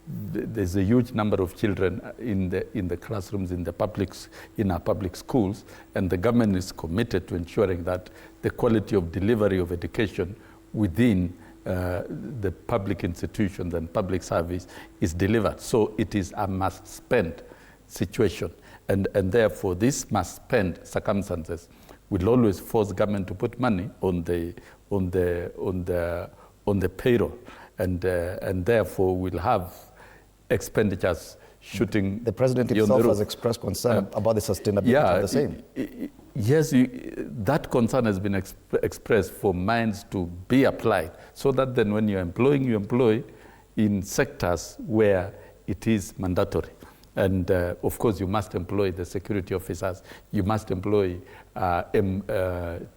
There's a huge number of children in the classrooms in our public schools, and the government is committed to ensuring that the quality of delivery of education within the public institutions and public service is delivered. So it is a must-spend situation, and therefore these must-spend circumstances will always force government to put money on the payroll, and therefore we'll have expenditures shooting. The president himself has expressed concern about the sustainability of the same. Yes, that concern has been expressed for mines to be applied, so that then when you're employing, you employ in sectors where it is mandatory. And of course, you must employ the security officers, you must employ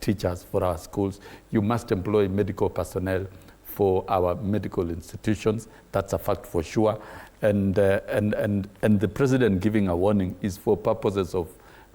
teachers for our schools, you must employ medical personnel for our medical institutions. That's a fact for sure. And the president giving a warning is for purposes of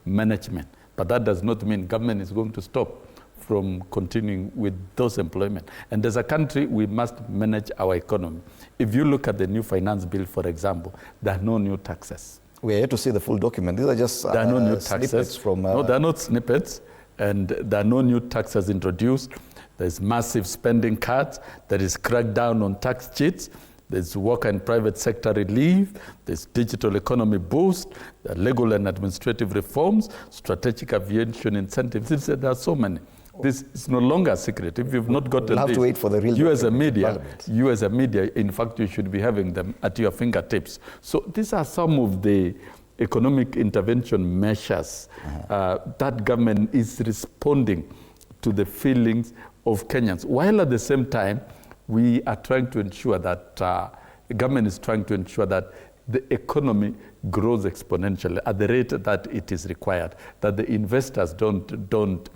management. But that does not mean government is going to stop from continuing with those employment. And as a country, we must manage our economy. If you look at the new finance bill, for example, there are no new taxes. We are yet to see the full document. These are just there are no new snippets taxes. from... No, they are not snippets, and there are no new taxes introduced. There's massive spending cuts. There is crackdown on tax cheats. There's worker and private sector relief, there's digital economy boost, there are legal and administrative reforms, strategic aviation incentives. There are so many. This is no longer a secret. If you've not gotten we'll have to wait for the real you as a media, in fact, you should be having them at your fingertips. So these are some of the economic intervention measures that government is responding to the feelings of Kenyans, while at the same time, we are trying to ensure that, the government is trying to ensure that the economy grows exponentially at the rate that it is required, that the investors don't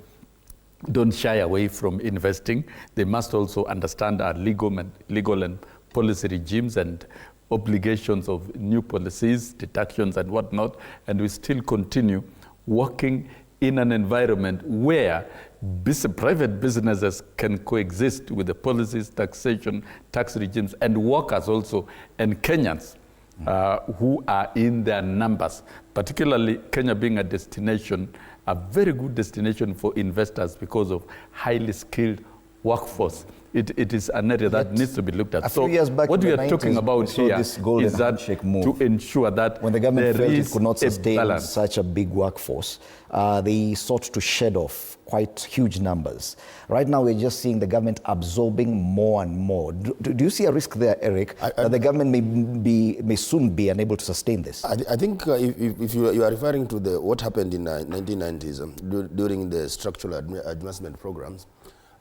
shy away from investing. They must also understand our legal and policy regimes and obligations of new policies, deductions and whatnot, and we still continue working in an environment where private businesses can coexist with the policies, taxation, tax regimes, and workers also, and Kenyans who are in their numbers, particularly Kenya being a destination, a very good destination for investors because of highly skilled workforce. It is an area that needs to be looked at. So what we are talking about here is that to ensure that when the government felt it could not sustain such a big workforce, they sought to shed off quite huge numbers. Right now, we're just seeing the government absorbing more and more. Do you see a risk there, Eric, that the government may soon be unable to sustain this? I think if you are referring to what happened in 1990s during the structural advancement programs,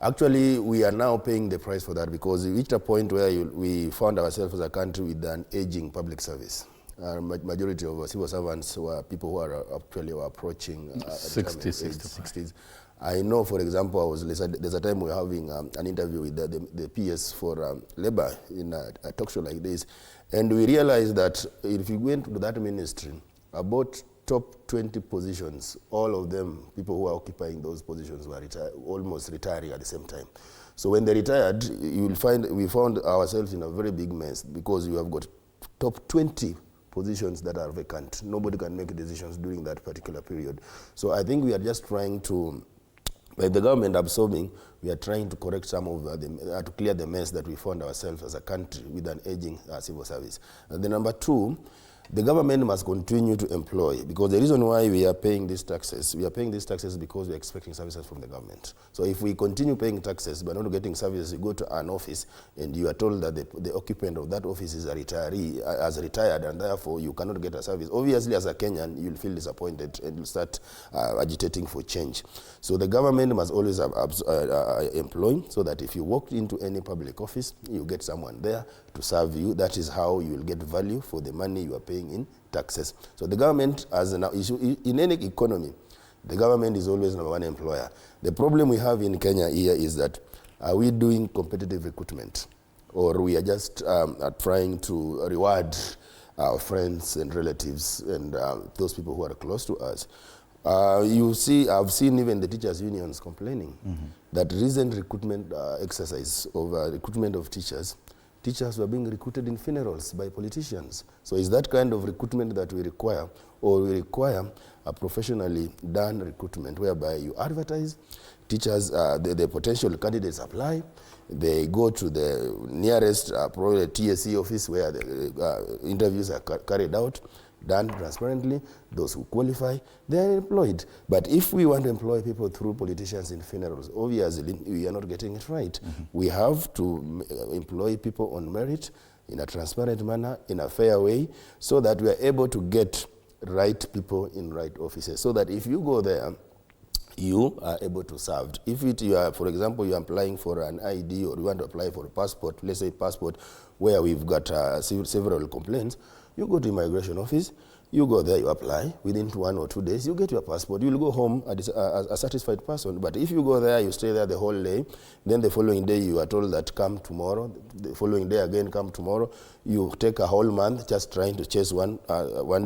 actually, we are now paying the price for that because we reached a point where we found ourselves as a country with an aging public service. Majority of civil servants were people who are actually approaching 60s. I know, for example, there's a time we were having an interview with the PS for labor in a talk show like this, and we realized that if you went to that ministry, about top 20 positions, all of them, people who are occupying those positions were almost retiring at the same time. So when they retired, you will find we found ourselves in a very big mess because you have got top 20 positions that are vacant. Nobody can make decisions during that particular period. So I think we are just trying to, by the government absorbing, we are trying to correct some of to clear the mess that we found ourselves as a country with an aging civil service. And then number two, the government must continue to employ, because the reason why we are paying these taxes, because we are expecting services from the government. So if we continue paying taxes but not getting services, you go to an office and you are told that the occupant of that office is a retiree, has retired, and therefore you cannot get a service. Obviously, as a Kenyan, you'll feel disappointed and you'll start agitating for change. So the government must always employ, so that if you walk into any public office, you get someone there to serve you. That is how you will get value for the money you are paying in taxes. So the government, as an issue in any economy, the government is always number one employer. The problem we have in Kenya here is that are we doing competitive recruitment, or we are just trying to reward our friends and relatives and those people who are close to us? You see, I've seen even the teachers' unions complaining that recent recruitment exercise of recruitment of teachers were being recruited in funerals by politicians. So is that kind of recruitment that we require, or we require a professionally done recruitment whereby you advertise, teachers, the potential candidates apply, they go to the nearest probably TSC office where the interviews are carried out, done transparently. Those who qualify, they are employed. But if we want to employ people through politicians in funerals, obviously we are not getting it right. We have to employ people on merit in a transparent manner, in a fair way, so that we are able to get right people in right offices, so that if you go there, you are able to serve. If you are, for example, you are applying for an ID, or you want to apply for a passport, let's say passport, where we've got several complaints, you go to immigration office, you go there, you apply, within 1 or 2 days, you get your passport, you'll go home a satisfied person. But if you go there, you stay there the whole day, then the following day you are told that come tomorrow, the following day again come tomorrow, you take a whole month just trying to chase one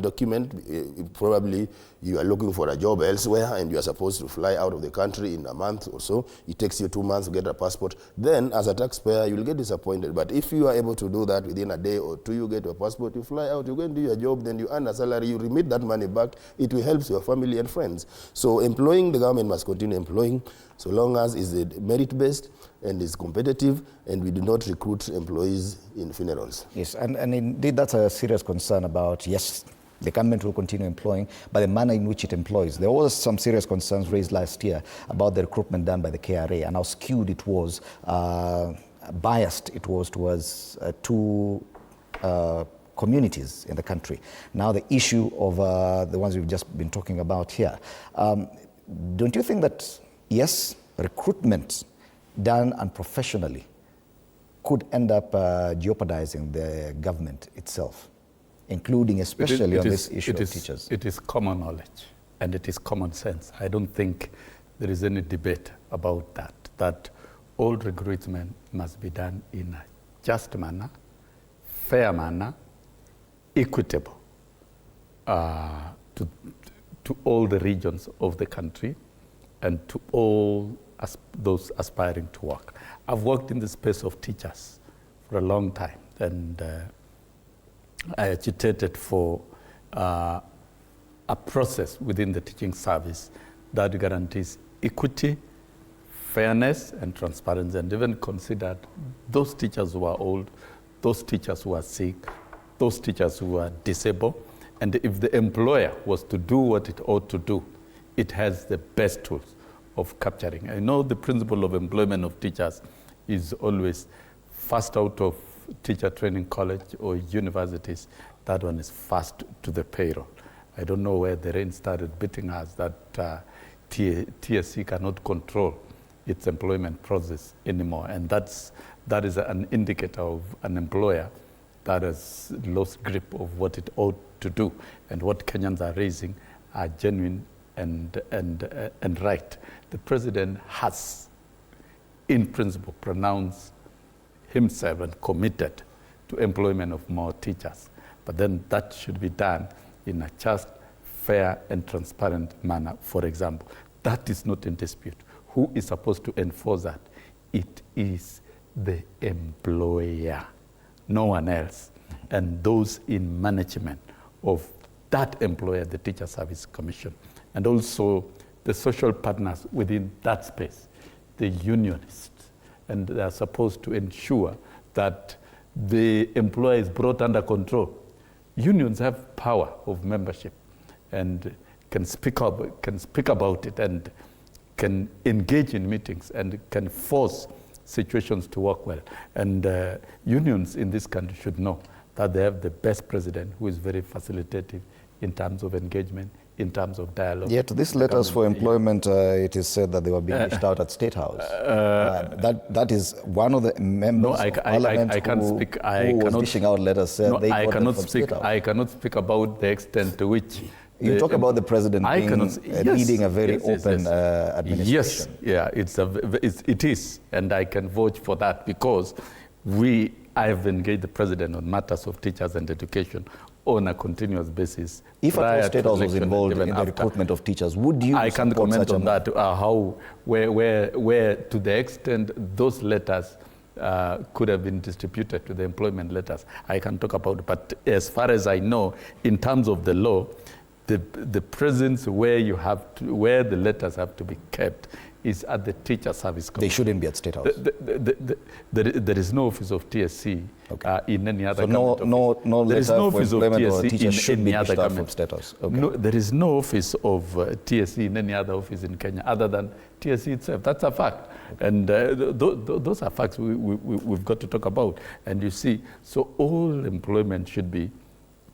document. Probably you are looking for a job elsewhere and you are supposed to fly out of the country in a month or so. It takes you 2 months to get a passport. Then as a taxpayer, you'll get disappointed. But if you are able to do that within a day or two, you get your passport, you fly out, you go and do your job, then you earn a salary, you remit that money back, it will help your family and friends. So employing, the government must continue employing, so long as it's merit-based and is competitive, and we do not recruit employees in funerals. Yes, and indeed that's a serious concern about, yes, the government will continue employing, but the manner in which it employs. There was some serious concerns raised last year about the recruitment done by the KRA and how skewed it was, biased it was towards two communities in the country. Now the issue of the ones we've just been talking about here. Don't you think that, yes, recruitment done unprofessionally could end up jeopardizing the government itself, including especially on this issue of teachers? It is common knowledge and it is common sense. I don't think there is any debate about that all recruitment must be done in a just manner, fair manner, equitable to all the regions of the country and to all those aspiring to work. I've worked in the space of teachers for a long time, and I agitated for a process within the teaching service that guarantees equity, fairness, and transparency, and even considered those teachers who are old, those teachers who are sick, those teachers who are disabled, and if the employer was to do what it ought to do, it has the best tools of capturing. I know the principle of employment of teachers is always first out of teacher training college or universities. That one is first to the payroll. I don't know where the rain started beating us that TSC cannot control its employment process anymore. And that is an indicator of an employer that has lost grip of what it ought to do. And what Kenyans are raising are genuine and right. The president has, in principle, pronounced himself and committed to employment of more teachers. But then that should be done in a just, fair, and transparent manner. For example, that is not in dispute. Who is supposed to enforce that? It is the employer, no one else. And those in management of that employer, the Teacher Service Commission, and also the social partners within that space, the unionists. And they are supposed to ensure that the employer is brought under control. Unions have power of membership and can speak about it and can engage in meetings and can force situations to work well. And unions in this country should know that they have the best president who is very facilitative in terms of engagement, in terms of dialogue. Yet these letters for employment, it is said that they were being issued out at State House. That is one of the members of Parliament who was dishing out letters. Said they got them from State House. I cannot speak about the extent to which you talk about the president leading a very open administration. Yes, yeah, it is, and I can vouch for that because I have engaged the president on matters of teachers and education on a continuous basis. If a State House was involved in the recruitment of teachers, would you I can't comment on that, where to the extent those letters could have been distributed to the employment letters, I can talk about it. But as far as I know, in terms of the law, the presence where the letters have to be kept is at the Teacher Service Commission. They shouldn't be at State House. There is no office of TSC in any other government office. No there is no office of TSC in any other government State House. Okay. No, there is no office of TSC in any other office in Kenya other than TSC itself. That's a fact. Okay. And those are facts we've got to talk about. And you see, so all employment should be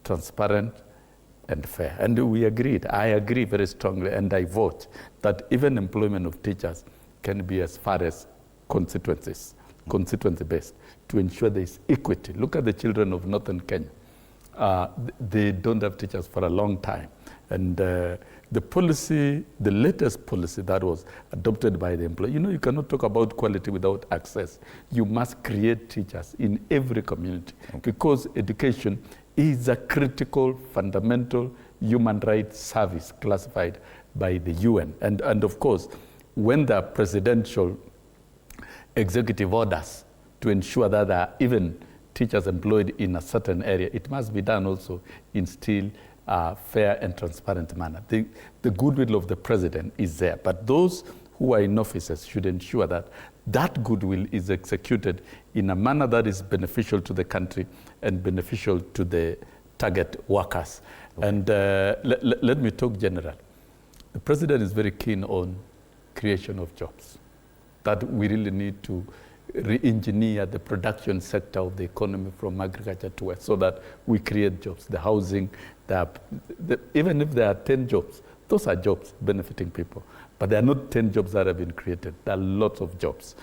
transparent and fair. And we agreed. I agree very strongly, and I vote that even employment of teachers can be as far as constituency-based, to ensure there is equity. Look at the children of Northern Kenya. They don't have teachers for a long time. And the latest policy that was adopted by the employer, you cannot talk about quality without access. You must create teachers in every community, because education is a critical, fundamental human rights service classified by the UN. And of course, when there are presidential executive orders to ensure that there are even teachers employed in a certain area, it must be done also in still fair and transparent manner. The goodwill of the president is there, but those who are in offices should ensure that that goodwill is executed in a manner that is beneficial to the country and beneficial to the target workers. Okay. And let me talk general. The president is very keen on creation of jobs, that we really need to re-engineer the production sector of the economy from agriculture to wealth so that we create jobs, the housing, even if there are 10 jobs, those are jobs benefiting people. But there are not 10 jobs that have been created. There are lots of jobs.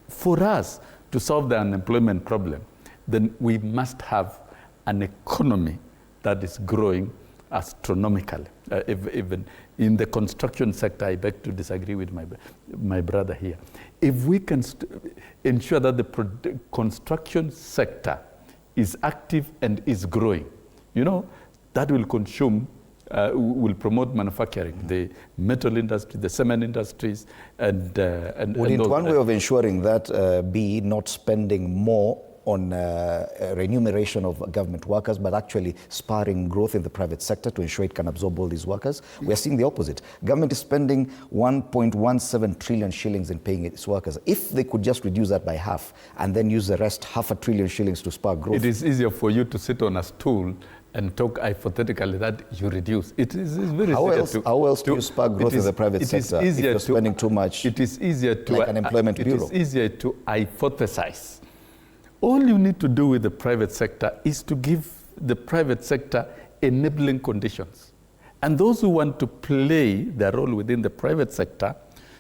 For us to solve the unemployment problem, then we must have an economy that is growing astronomically. Even in the construction sector, I beg to disagree with my brother here. If we can ensure that the construction sector is active and is growing, that will consume, will promote manufacturing, the metal industry, the cement industries, and one way of ensuring that be not spending more on remuneration of government workers, but actually spurring growth in the private sector to ensure it can absorb all these workers? We are seeing the opposite. Government is spending 1.17 trillion shillings in paying its workers. If they could just reduce that by half and then use the rest, 500 billion shillings to spur growth. It is easier for you to sit on a stool and talk hypothetically that you reduce. It is very how else do you spur growth in the private sector if you're spending too much? It is easier to like an employment bureau. It is easier to hypothesize. All you need to do with the private sector is to give the private sector enabling conditions. And those who want to play their role within the private sector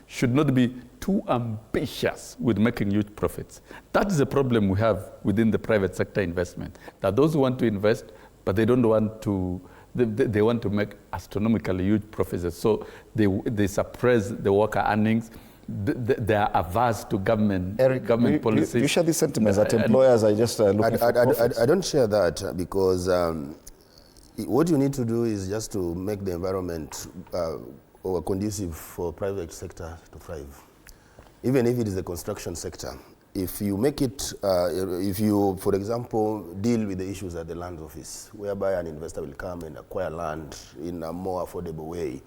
should not be too ambitious with making huge profits. That is the problem we have within the private sector investment, that those who want to invest, but they don't want to they want to make astronomically huge profits. So they suppress the worker earnings. They are averse to government policies. You share these sentiments that employers are just looking for profits? I don't share that because what you need to do is just to make the environment conducive for private sector to thrive. Even if it is the construction sector, if you make it, if you, for example, deal with the issues at the land office, whereby an investor will come and acquire land in a more affordable way,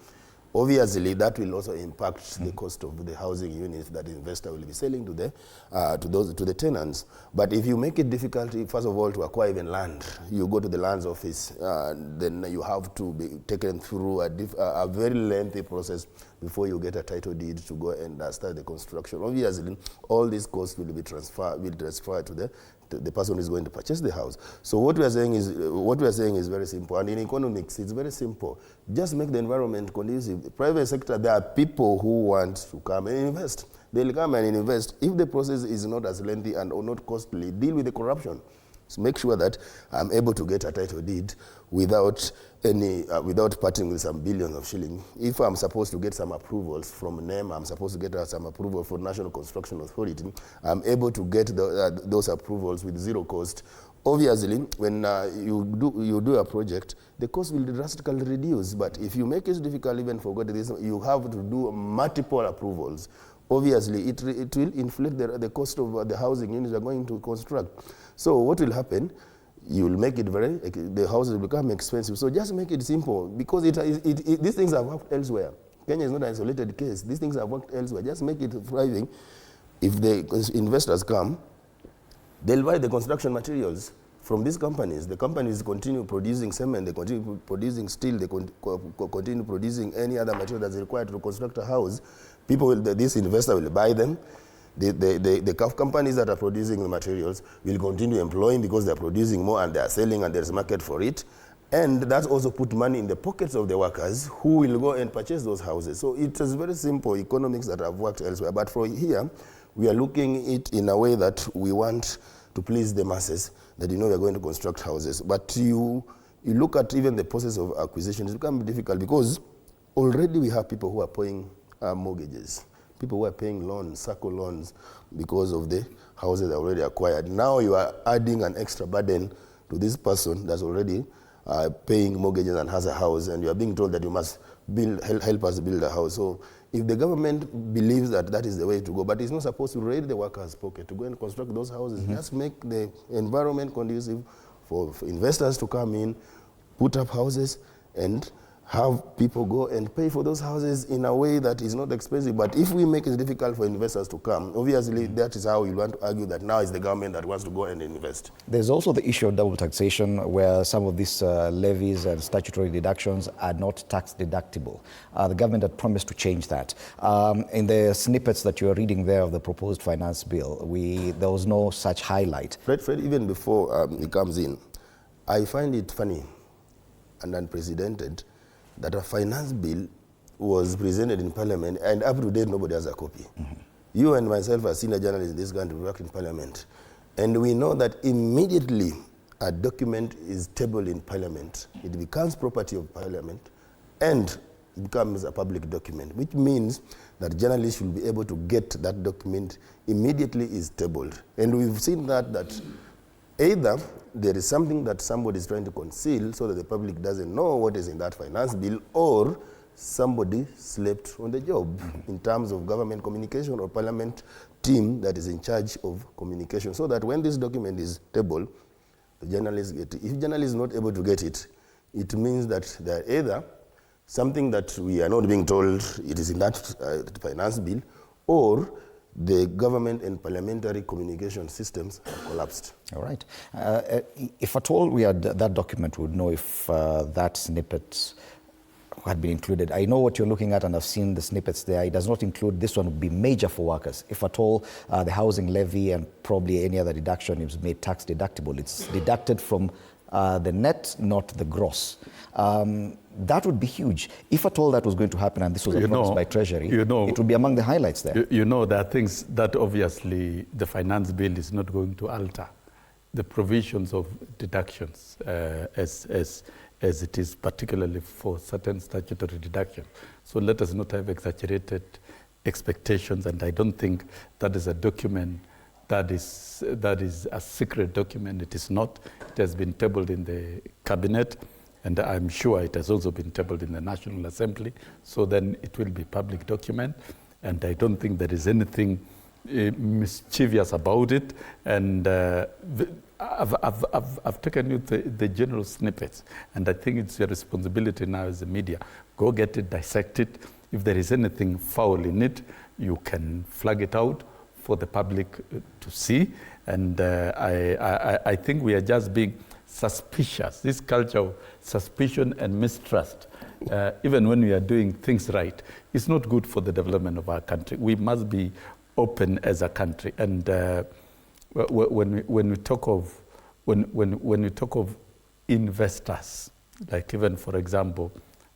obviously that will also impact the cost of the housing units that the investor will be selling to the tenants. But if you make it difficult, first of all, to acquire even land, you go to the lands office, then you have to be taken through a very lengthy process before you get a title deed to go and start the construction. Obviously, all these costs will be transferred to the person who is going to purchase the house. So what we are saying is very simple. And in economics, it's very simple. Just make the environment conducive. The private sector, there are people who want to come and invest. They'll come and invest. If the process is not as lengthy and or not costly, deal with the corruption. So make sure that I'm able to get a title deed without parting with some billions of shillings. If I'm supposed to get some approvals from NEM, I'm supposed to get some approval from National Construction Authority, I'm able to get those approvals with zero cost. Obviously, when you do a project, the cost will drastically reduce. But if you make it difficult even for this, you have to do multiple approvals. Obviously, it will inflate the cost of the housing units are going to construct. So what will happen? You will make it the houses will become expensive. So just make it simple, because these things have worked elsewhere. Kenya is not an isolated case. These things have worked elsewhere. Just make it thriving. If the investors come, they'll buy the construction materials from these companies. The companies continue producing cement, they continue producing steel, they continue producing any other material that's required to construct a house. This investor will buy them. The companies that are producing the materials will continue employing because they're producing more and they're selling and there's a market for it. And that's also put money in the pockets of the workers who will go and purchase those houses. So it is very simple economics that have worked elsewhere. But for here, we are looking at it in a way that we want to please the masses, that we're going to construct houses. But you look at even the process of acquisition, it's become difficult because already we have people who are paying mortgages. People who are paying loans, circle loans, because of the houses already acquired. Now you are adding an extra burden to this person that's already paying mortgages and has a house, and you are being told that you must help us build a house. So if the government believes that that is the way to go, but it's not supposed to raid the workers' pocket to go and construct those houses, just make the environment conducive for investors to come in, put up houses, and have people go and pay for those houses in a way that is not expensive. But if we make it difficult for investors to come, obviously that is how you want to argue that now it's the government that wants to go and invest. There's also the issue of double taxation, where some of these levies and statutory deductions are not tax deductible. The government had promised to change that. In the snippets that you're reading there of the proposed finance bill, there was no such highlight. Fred, even before he comes in, I find it funny and unprecedented that a finance bill was presented in Parliament, and up to date, nobody has a copy. You and myself are senior journalists in this country, we work in Parliament, and we know that immediately a document is tabled in Parliament, it becomes property of Parliament, and it becomes a public document, which means that journalists should be able to get that document immediately is tabled. And we've seen that either there is something that somebody is trying to conceal so that the public doesn't know what is in that finance bill, or somebody slept on the job in terms of government communication or Parliament team that is in charge of communication, so that when this document is tabled, the journalists get it. If journalists are not able to get it, it means that they're either something that we are not being told it is in that finance bill, or the government and parliamentary communication systems have collapsed. All right. If at all we had that document, we would know if that snippet had been included. I know what you're looking at, and I've seen the snippets there. It does not include this one would be major for workers. If at all, the housing levy and probably any other deduction is made tax deductible. It's deducted from the net, not the gross. That would be huge. If at all that was going to happen, and this was announced by Treasury, it would be among the highlights there. There are things that obviously the finance bill is not going to alter. The provisions of deductions as as it is, particularly for certain statutory deductions. So let us not have exaggerated expectations, and I don't think that is a document that is a secret document. It is not. It has been tabled in the cabinet, and I'm sure it has also been tabled in the National Assembly, so then it will be public document, and I don't think there is anything mischievous about it. And I've taken you the general snippets, and I think it's your responsibility now as a media. Go get it, dissect it. If there is anything foul in it, you can flag it out for the public to see. And I think we are just being suspicious. This culture of suspicion and mistrust, even when we are doing things right, is not good for the development of our country. We must be open as a country. And when we talk of investors, like even, for example,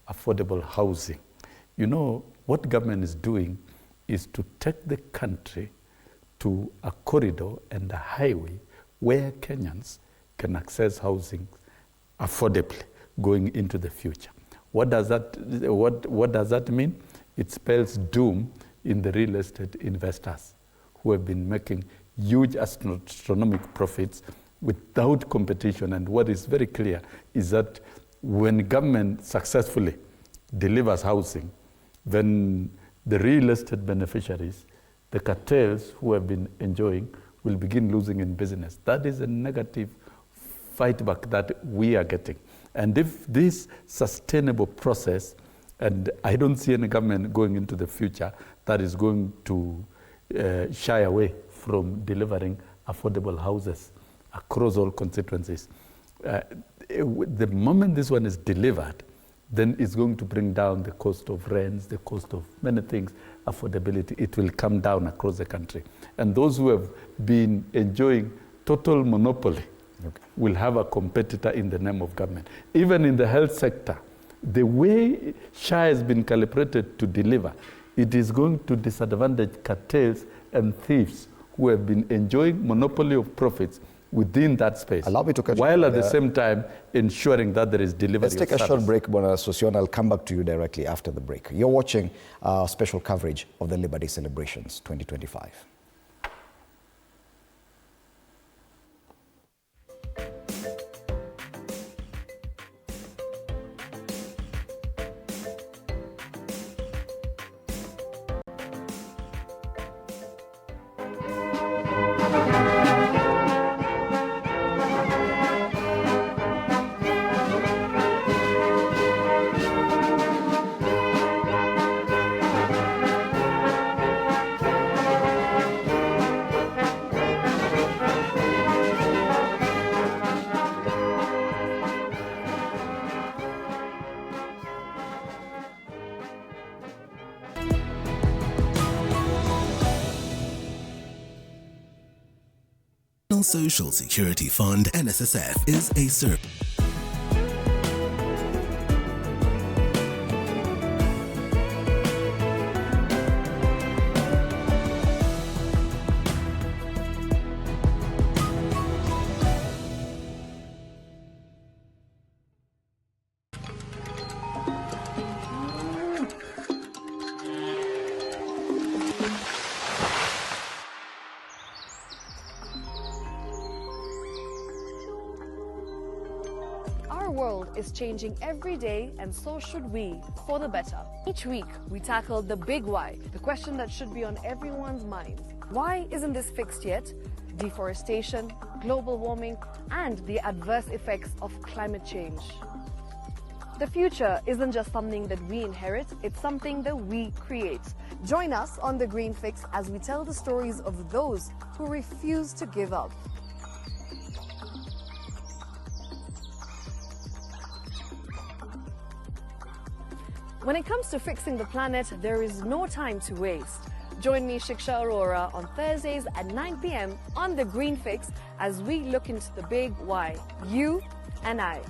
affordable housing, you know, what government is doing is to take the country to a corridor and a highway where Kenyans can access housing affordably going into the future. What does that mean? It spells doom in the real estate investors who have been making huge astronomical profits without competition. And what is very clear is that when government successfully delivers housing, then the real estate beneficiaries, the cartels who have been enjoying, will begin losing in business. That is a negative fight back that we are getting. And if this sustainable process, and I don't see any government going into the future that is going to shy away from delivering affordable houses across all constituencies. The moment this one is delivered, then it's going to bring down the cost of rents, the cost of many things, affordability. It will come down across the country. And those who have been enjoying total monopoly will have a competitor in the name of government. Even in the health sector, the way SHA has been calibrated to deliver, it is going to disadvantage cartels and thieves who have been enjoying monopoly of profits within that space. Allow me to catch while at the same time ensuring that there is delivery. Let's take a short break, Bwana Sosion. I'll come back to you directly after the break. You're watching special coverage of the Labor Day celebrations 2025. Social Security Fund, NSSF, is a service. Our world is changing every day, and so should we, for the better. Each week, we tackle the big why, the question that should be on everyone's minds. Why isn't this fixed yet? Deforestation, global warming, and the adverse effects of climate change. The future isn't just something that we inherit, it's something that we create. Join us on The Green Fix as we tell the stories of those who refuse to give up. When it comes to fixing the planet, there is no time to waste. Join me, Shiksha Arora, on Thursdays at 9 p.m. on The Green Fix as we look into the big why, you and I.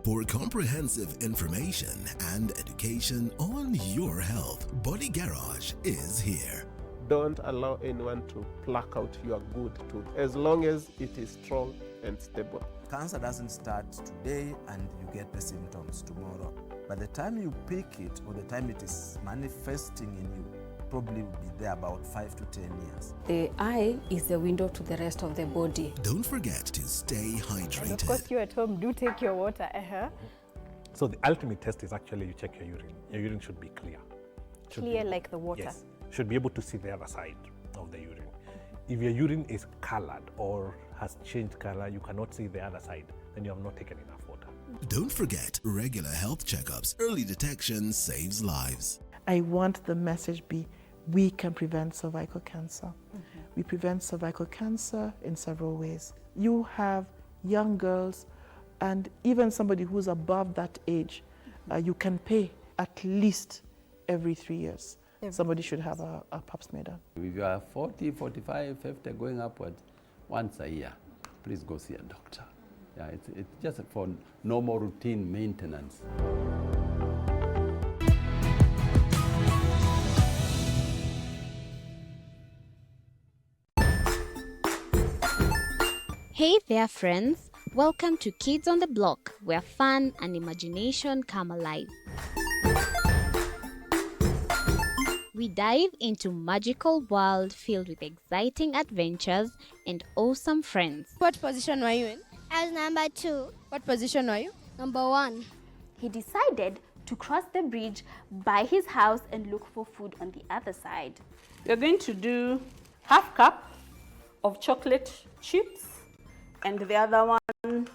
For comprehensive information and education on your health, Body Garage is here. don't allow anyone to pluck out your good tooth as long as it is strong and stable. Cancer doesn't start today and you get the symptoms tomorrow. By the time you pick it or the time it is manifesting in you, probably will be there about 5 to 10 years. The eye is the window to the rest of the body. Don't forget to stay hydrated. And of course, you at home do take your water. So the ultimate test is actually you check your urine. Your urine should be clear. Clear like the water? Yes. Should be able to see the other side of the urine. If your urine is colored or has changed color, you cannot see the other side, then you have not taken enough water. Don't forget regular health checkups. Early detection saves lives. I want the message be, we can prevent cervical cancer. We prevent cervical cancer in several ways. You have young girls and even somebody who's above that age, you can pay at least every 3 years. Somebody should have a pap smear done. If you are 40, 45, 50, going upwards, once a year, please go see a doctor. Yeah, it's just for normal routine maintenance. Hey there, friends. Welcome to Kids on the Block, where fun and imagination come alive. We dive into magical world filled with exciting adventures and awesome friends. What position were you in? I was number 2. What position were you? Number 1. He decided to cross the bridge by his house and look for food on the other side. We're going to do half cup of chocolate chips, and the other one,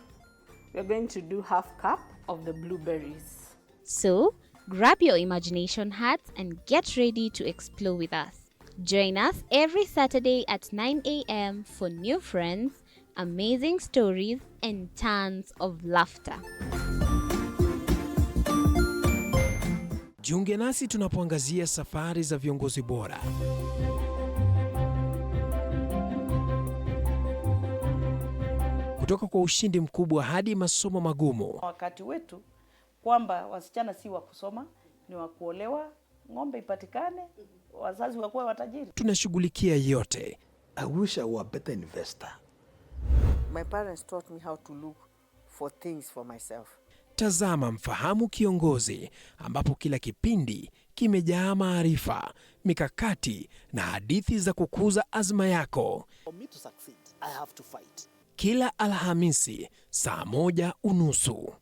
we're going to do half cup of the blueberries. So, grab your imagination hats and get ready to explore with us. Join us every Saturday at 9 a.m. for new friends, amazing stories, and tons of laughter. Jiunge nasi tunapoangazia safari za viongozi bora. Kutoka kwa ushindi mkubwa hadi masomo magumu. Wakati wetu kwamba wasichana si wa kusoma, ni wa kuolewa, ng'ombe ipatikane, wazazi wakuwa watajiri. Tunashughulikia yote. I wish I were a better investor. My parents taught me how to look for things for myself. Tazama Mfahamu Kiongozi, ambapo kila kipindi kimejaa maarifa, mikakati na hadithi za kukuza azma yako. For me to succeed, I have to fight. Kila Alhamisi saa 1:30.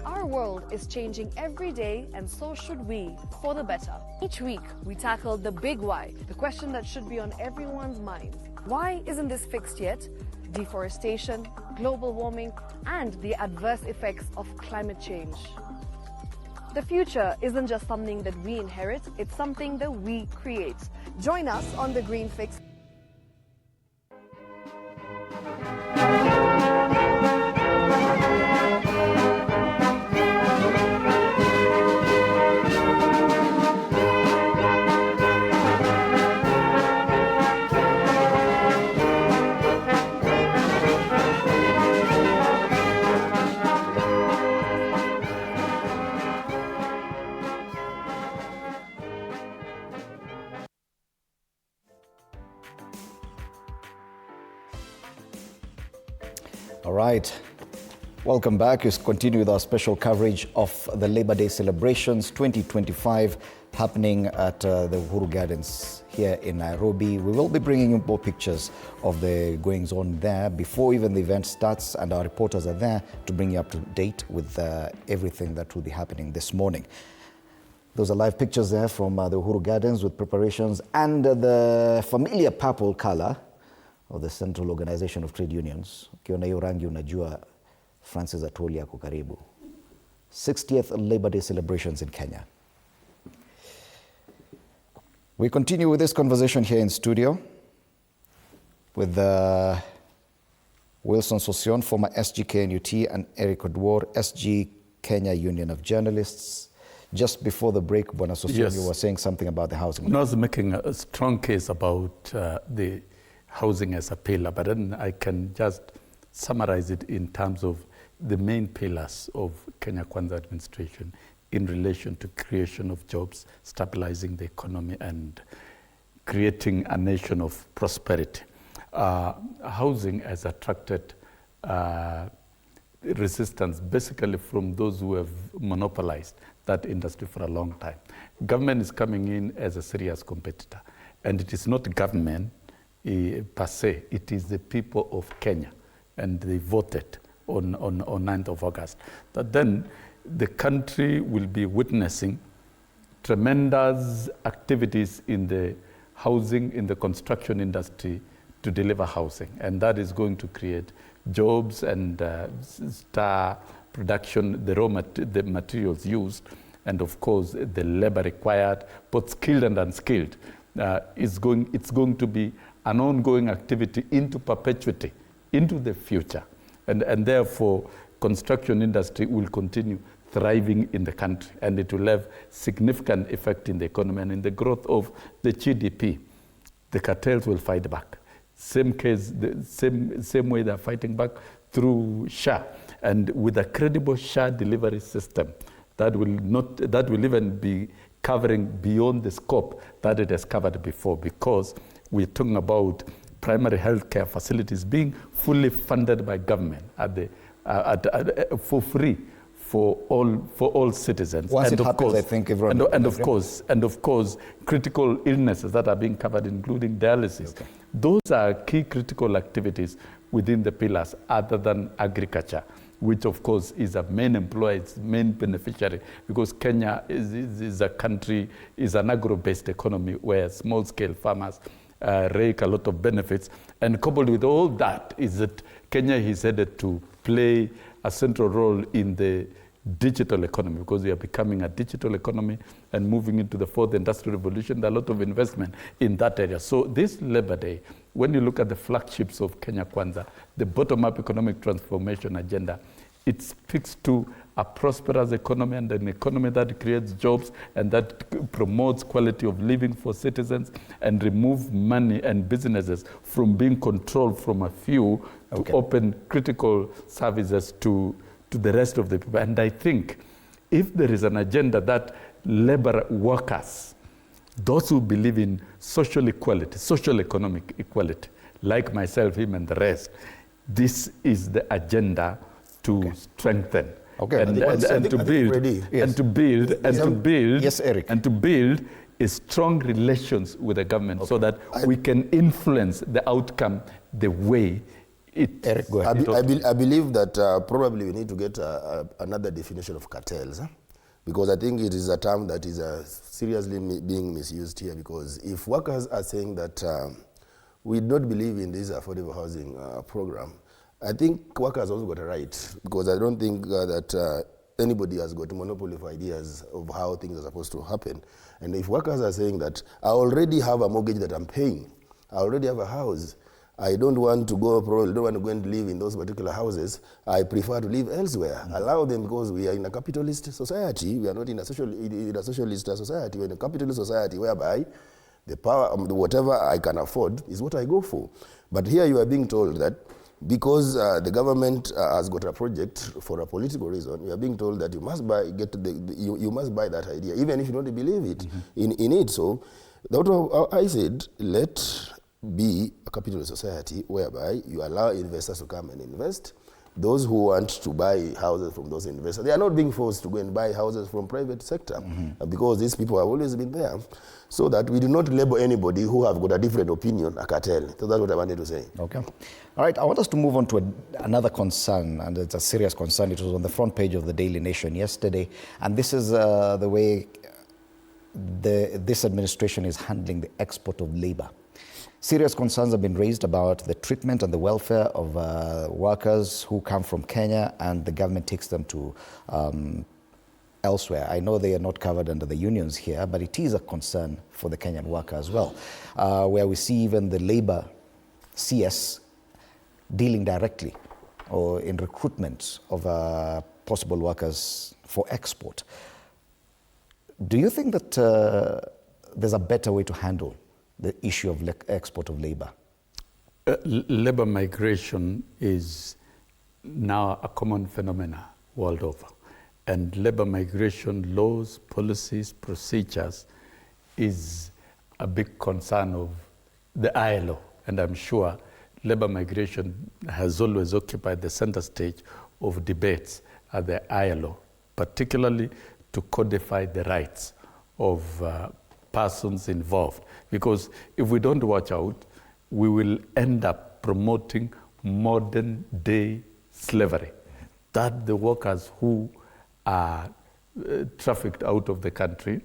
Our world is changing every day, and so should we, for the better. Each week, we tackle the big why, the question that should be on everyone's minds. Why isn't this fixed yet? Deforestation, global warming, and the adverse effects of climate change. The future isn't just something that we inherit, it's something that we create. Join us on The Green Fix. All right, welcome back. We continue with our special coverage of the Labor Day celebrations 2025 happening at the Uhuru Gardens here in Nairobi. We will be bringing you more pictures of the goings on there before even the event starts, and our reporters are there to bring you up to date with everything that will be happening this morning. Those are live pictures there from the Uhuru Gardens with preparations and the familiar purple color of the Central Organization of Trade Unions. Ukiona hiyo rangi unajua Francis Atwoli ako karibu. 60th Labor Day celebrations in Kenya. We continue with this conversation here in studio with Wilson Sosion, former SG KNUT, and Eric Odwor, SG Kenya Union of Journalists. Just before the break, Bwana Sosion, Yes. you were saying something about the housing. I was making a strong case about the housing as a pillar, but then I can just summarize it in terms of the main pillars of Kenya Kwanza administration in relation to creation of jobs, stabilizing the economy, and creating a nation of prosperity. Housing has attracted resistance basically from those who have monopolized that industry for a long time. Government is coming in as a serious competitor, and it is not government per se, it is the people of Kenya, and they voted on 9th of August. That then the country will be witnessing tremendous activities in the housing, in the construction industry to deliver housing. And that is going to create jobs and star production, the materials used, and of course the labor required, both skilled and unskilled. It's going to be an ongoing activity into perpetuity, into the future. And therefore, construction industry will continue thriving in the country, and it will have significant effect in the economy and in the growth of the GDP. The cartels will fight back. Same case, the same way they're fighting back through SHA, and with a credible SHA delivery system that will even be covering beyond the scope that it has covered before, because we're talking about primary health care facilities being fully funded by government for free for all citizens. Once and it happens, I think everyone... And of course, critical illnesses that are being covered, including dialysis. Okay. Those are key critical activities within the pillars, other than agriculture, which of course is a main employer, it's main beneficiary, because Kenya is a country, is an agro-based economy where small-scale farmers rake a lot of benefits. And coupled with all that is that Kenya is headed to play a central role in the digital economy, because we are becoming a digital economy and moving into the fourth industrial revolution. There are a lot of investment in that area. So this Labor Day, when you look at the flagships of Kenya Kwanza, the bottom-up economic transformation agenda, it speaks to a prosperous economy and an economy that creates jobs and that promotes quality of living for citizens and remove money and businesses from being controlled from a few to open critical services to the rest of the people. And I think if there is an agenda that labor workers, those who believe in social equality, social economic equality, like myself, him, and the rest, this is the agenda to strengthen. And to build a strong relations with the government, so that we can influence the outcome the way it. Eric, go ahead. I believe that probably we need to get another definition of cartels, because I think it is a term that is seriously being misused here. Because if workers are saying that we don't believe in this affordable housing program, I think workers also got a right, because I don't think that anybody has got a monopoly of ideas of how things are supposed to happen. And if workers are saying that I already have a mortgage that I'm paying, I already have a house, I don't want to go and live in those particular houses, I prefer to live elsewhere. Allow them, because we are in a capitalist society. We are not in a socialist society. We're in a capitalist society whereby the power, whatever I can afford is what I go for. But here you are being told that because the government has got a project for a political reason, you are being told that you must buy, you must buy that idea, even if you don't believe it in it. So that's what I said, let be a capitalist society whereby you allow investors to come and invest. Those who want to buy houses from those investors, they are not being forced to go and buy houses from private sector, because these people have always been there, so that we do not label anybody who have got a different opinion a cartel. So that's what I wanted to say. Okay. All right, I want us to move on to another concern, and it's a serious concern. It was on the front page of the Daily Nation yesterday, and this is the way this administration is handling the export of labor. Serious concerns have been raised about the treatment and the welfare of workers who come from Kenya, and the government takes them to elsewhere. I know they are not covered under the unions here, but it is a concern for the Kenyan worker as well, where we see even the labor CS dealing directly or in recruitment of possible workers for export. Do you think that there's a better way to handle the issue of export of labor? Labor migration is now a common phenomenon world over. And labor migration laws, policies, procedures is a big concern of the ILO. And I'm sure labor migration has always occupied the center stage of debates at the ILO, particularly to codify the rights of persons involved. Because if we don't watch out, we will end up promoting modern day slavery, that the workers who are trafficked out of the country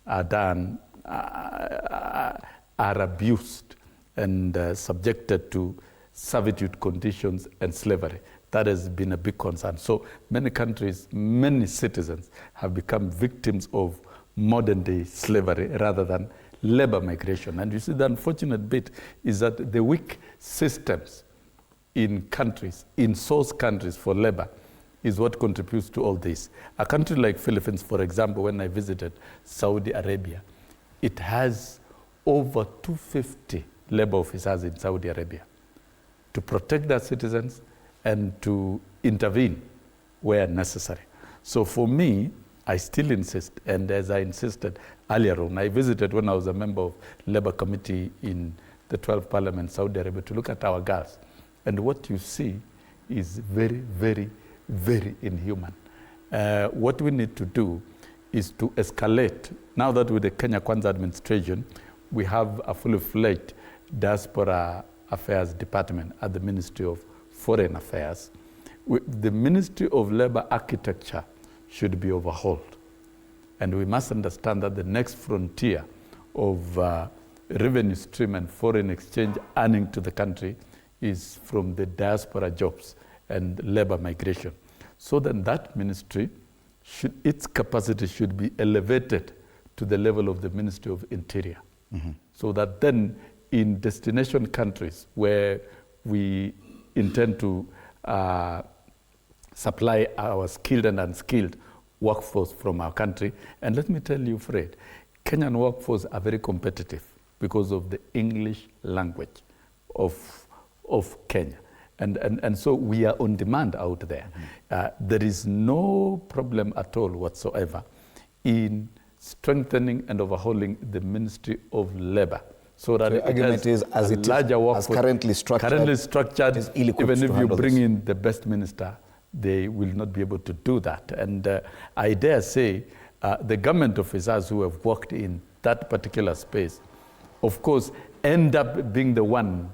are done, are abused and subjected to servitude conditions and slavery. That has been a big concern. So many countries, many citizens have become victims of modern day slavery rather than labor migration. And you see, the unfortunate bit is that the weak systems in countries, in source countries for labor, is what contributes to all this. A country like Philippines, for example, when I visited Saudi Arabia, it has over 250 labor officers in Saudi Arabia to protect their citizens and to intervene where necessary. So for me, I still insist, and as I insisted earlier on, I visited when I was a member of Labour Committee in the 12th Parliament, Saudi Arabia, to look at our girls. And what you see is very, very, very inhuman. What we need to do is to escalate. Now that with the Kenya Kwanza administration, we have a fully fledged diaspora affairs department at the Ministry of Foreign Affairs. The Ministry of Labour architecture should be overhauled. And we must understand that the next frontier of revenue stream and foreign exchange earning to the country is from the diaspora jobs and labor migration. So then that ministry, its capacity should be elevated to the level of the Ministry of Interior. Mm-hmm. So that then in destination countries where we intend to supply our skilled and unskilled workforce from our country. And let me tell you, Fred, Kenyan workforce are very competitive because of the English language of Kenya. And so we are on demand out there. Mm-hmm. There is no problem at all whatsoever in strengthening and overhauling the Ministry of Labor. So that the argument is, as it is currently structured, even if you bring in the best minister, they will not be able to do that. And I dare say the government officers who have worked in that particular space, of course, end up being the ones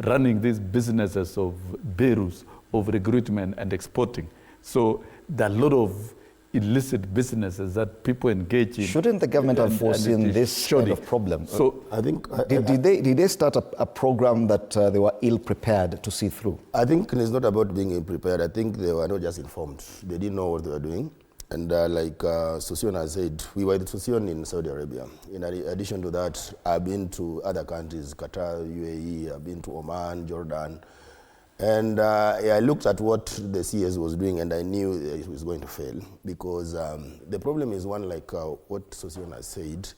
running these businesses of bureaus, of recruitment and exporting. So there are a lot of illicit businesses that people engage in. Shouldn't the government have foreseen this kind of problem? So I think did they start a program that they were ill prepared to see through? I think it's not about being ill prepared. I think they were not just informed. They didn't know what they were doing. And like Sosion has said, we were at Sosion in Saudi Arabia. In addition to that, I've been to other countries, Qatar, UAE, I've been to Oman, Jordan. And I looked at what the CS was doing, and I knew it was going to fail, because the problem is one, like what Sosion has said,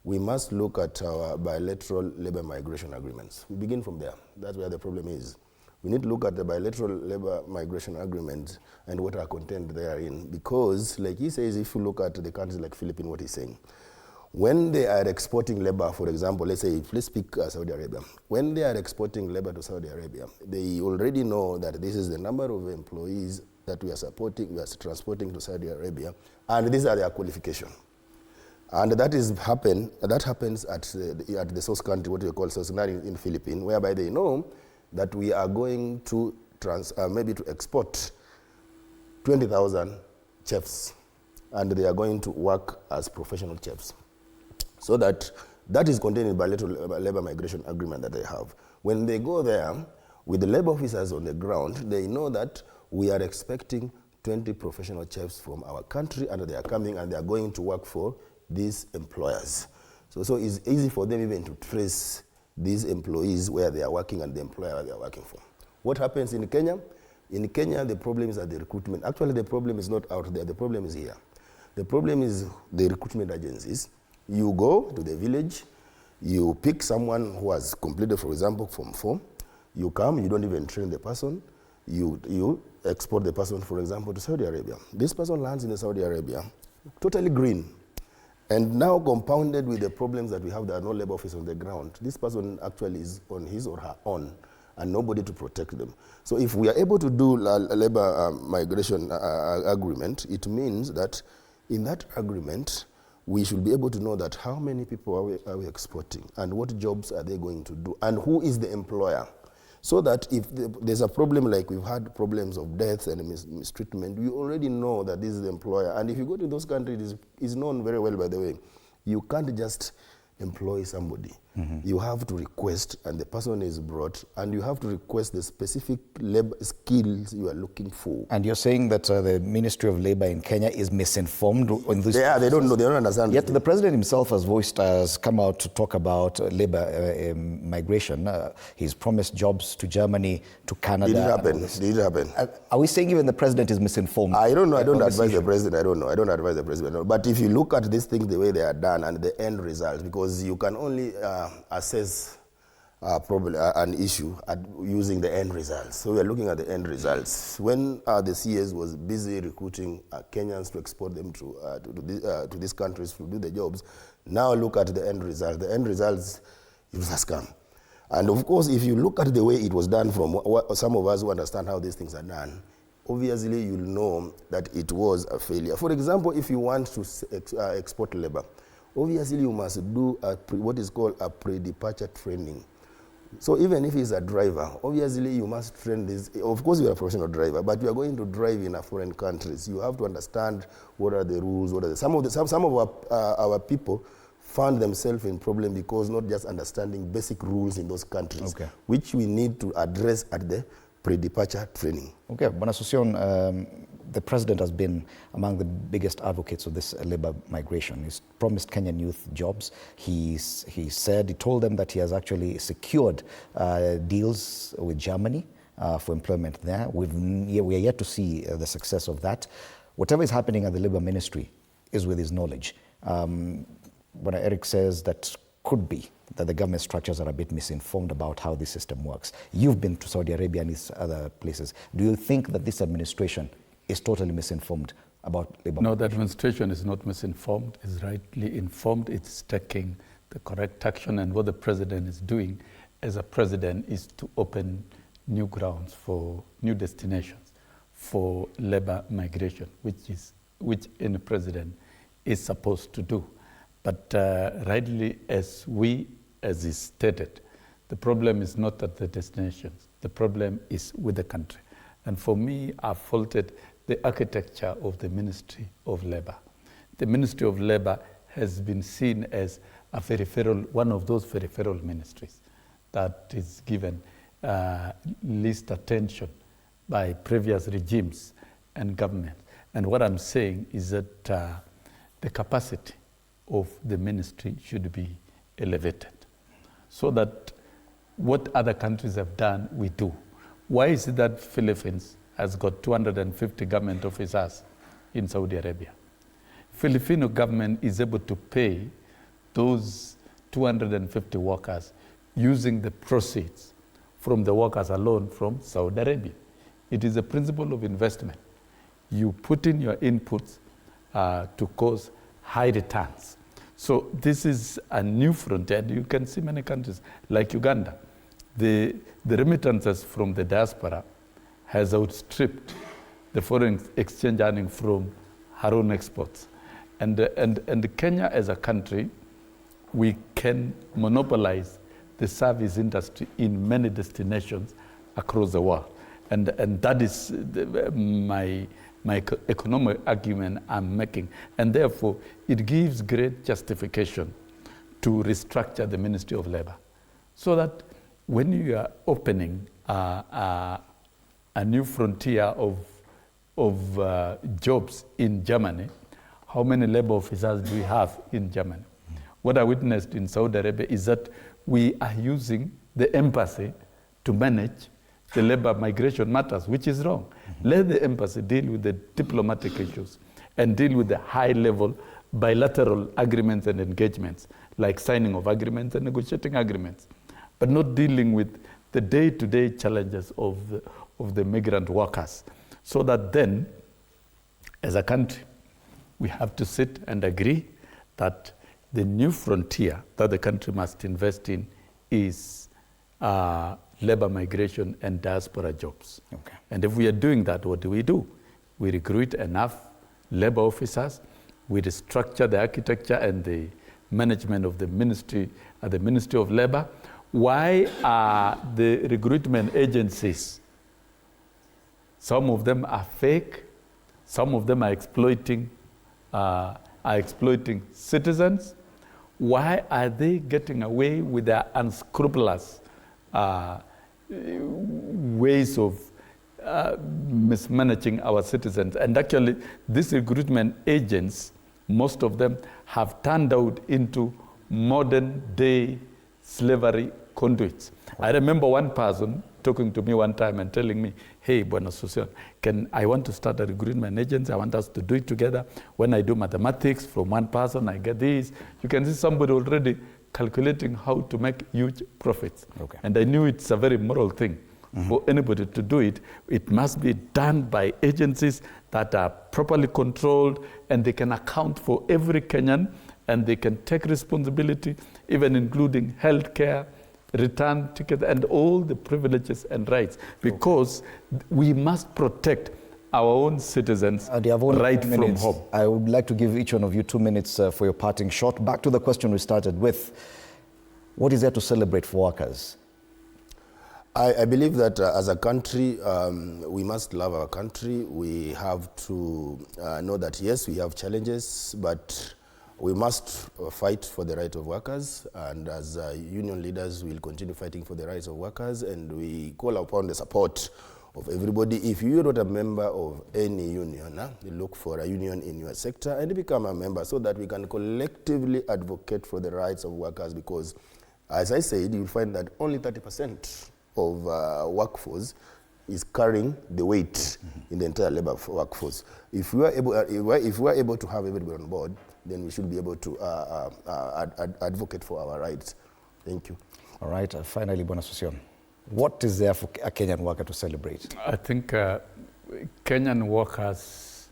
we must look at our bilateral labor migration agreements. We begin from there. That's where the problem is. We need to look at the bilateral labor migration agreements and what are contained therein, because, like he says, if you look at the countries like Philippines, what he's saying, when they are exporting labor, for example, let's speak Saudi Arabia. When they are exporting labor to Saudi Arabia, they already know that this is the number of employees that we are transporting to Saudi Arabia, and these are their qualifications. And that happens at the source country, what we call source country in Philippines, whereby they know that we are going to maybe to export 20,000 chefs, and they are going to work as professional chefs. So that is contained in bilateral labor migration agreement that they have. When they go there, with the labor officers on the ground, they know that we are expecting 20 professional chefs from our country, and they are coming and they are going to work for these employers. So it's easy for them even to trace these employees where they are working and the employer they are working for. What happens in Kenya? In Kenya, the problem is at the recruitment. Actually, the problem is not out there. The problem is here. The problem is the recruitment agencies. You go to the village, you pick someone who has completed, for example, Form 4. You come, you don't even train the person. You export the person, for example, to Saudi Arabia. This person lands in Saudi Arabia, totally green. And now compounded with the problems that we have, there are no labor officers on the ground. This person actually is on his or her own, and nobody to protect them. So if we are able to do a labor migration agreement, it means that in that agreement, we should be able to know that how many people are we exporting, and what jobs are they going to do, and who is the employer. So that if there's a problem, like we've had problems of death and mistreatment, we already know that this is the employer. And if you go to those countries, it's known very well, by the way, you can't just employ somebody. You have to request, and the person is brought, and you have to request the specific labor skills you are looking for. And you're saying that the Ministry of Labor in Kenya is misinformed on this? They don't know, they don't understand. Yet the president himself has come out to talk about labor migration. He's promised jobs to Germany, to Canada. Did it happen? Are we saying even the president is misinformed? I don't know. I don't advise the president. I don't know. I don't advise the president. But if you look at these things the way they are done and the end result, because you can only assess an issue using the end results. So we are looking at the end results. When the CS was busy recruiting Kenyans to export them to these countries to do the jobs, now look at the end result. The end results, it was a scam. And of course, if you look at the way it was done from some of us who understand how these things are done, obviously you'll know that it was a failure. For example, if you want to export labor, obviously you must do what is called a pre-departure training. So even if he's a driver, obviously you must train this. Of course you are a professional driver, but you are going to drive in a foreign countries. You have to understand what are the rules, some of our people found themselves in problem because not just understanding basic rules in those countries, which we need to address at the pre-departure training. Okay, Bwana Sosion, the president has been among the biggest advocates of this labor migration. He's promised Kenyan youth jobs. He told them that he has actually secured deals with Germany for employment there. We are yet to see the success of that. Whatever is happening at the labor ministry is with his knowledge. Bwana Eric says that could be that the government structures are a bit misinformed about how the system works. You've been to Saudi Arabia and these other places. Do you think that this administration is totally misinformed about labor? No, the administration is not misinformed, it's rightly informed, it's taking the correct action, and what the president is doing as a president is to open new grounds for new destinations for labor migration, which any president is supposed to do. But rightly, as is stated, the problem is not at the destinations, the problem is with the country. And for me, I've faulted the architecture of the Ministry of Labor. The Ministry of Labor has been seen as one of those peripheral ministries that is given least attention by previous regimes and governments. And what I'm saying is that the capacity of the ministry should be elevated so that what other countries have done, we do. Why is it that Philippines has got 250 government officers in Saudi Arabia? Filipino government is able to pay those 250 workers using the proceeds from the workers alone from Saudi Arabia. It is a principle of investment. You put in your inputs to cause high returns. So this is a new frontier. You can see many countries like Uganda. The remittances from the diaspora has outstripped the foreign exchange earning from her own exports. And Kenya as a country, we can monopolize the service industry in many destinations across the world. And that is my economic argument I'm making. And therefore, it gives great justification to restructure the Ministry of Labor, so that when you are opening a new frontier of jobs in Germany, how many labor officers do we have in Germany? What I witnessed in Saudi Arabia is that we are using the embassy to manage the labor migration matters, which is wrong. Let the embassy deal with the diplomatic issues and deal with the high-level bilateral agreements and engagements, like signing of agreements and negotiating agreements, but not dealing with the day-to-day challenges of the migrant workers. So that then, as a country, we have to sit and agree that the new frontier that the country must invest in is labor migration and diaspora jobs. Okay. And if we are doing that, what do? We recruit enough labor officers, we restructure the architecture and the management of the ministry at the Ministry of Labor. Why are the recruitment agencies, some of them are fake, some of them are exploiting citizens? Why are they getting away with their unscrupulous ways of mismanaging our citizens? And actually, these recruitment agents, most of them have turned out into modern-day slavery conduits. I remember one person talking to me one time and telling me, hey, Bwana Susion, I want to start a recruitment agency. I want us to do it together. When I do mathematics from one person, I get this. You can see somebody already calculating how to make huge profits. Okay. And I knew it's a very moral thing. For anybody to do it, it must be done by agencies that are properly controlled, and they can account for every Kenyan, and they can take responsibility, even including healthcare, return ticket, and all the privileges and rights, because we must protect our own citizens right from home. I would like to give each one of you 2 minutes for your parting shot. Back to the question we started with. What is there to celebrate for workers? I believe that as a country, we must love our country. We have to know that, yes, we have challenges, but we must fight for the right of workers. And as union leaders, we'll continue fighting for the rights of workers. And we call upon the support of everybody. If you're not a member of any union, look for a union in your sector and become a member so that we can collectively advocate for the rights of workers. Because, as I said, you'll find that only 30% of workforce is carrying the weight in the entire labor workforce. If we are able to have everybody on board, then we should be able to advocate for our rights. Thank you. All right. Finally, Bwana Susion, what is there for a Kenyan worker to celebrate? I think Kenyan workers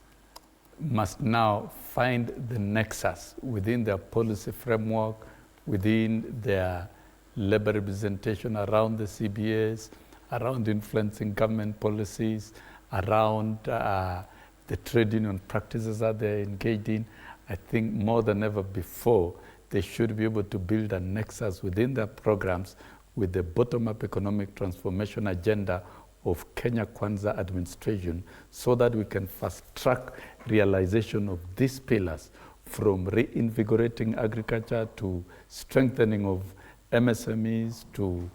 must now find the nexus within their policy framework, within their labor representation around the CBAs, around influencing government policies, around the trade union practices that they're engaged in. I think more than ever before, they should be able to build a nexus within their programs with the bottom-up economic transformation agenda of Kenya Kwanza administration, so that we can fast-track realization of these pillars, from reinvigorating agriculture to strengthening of MSMEs to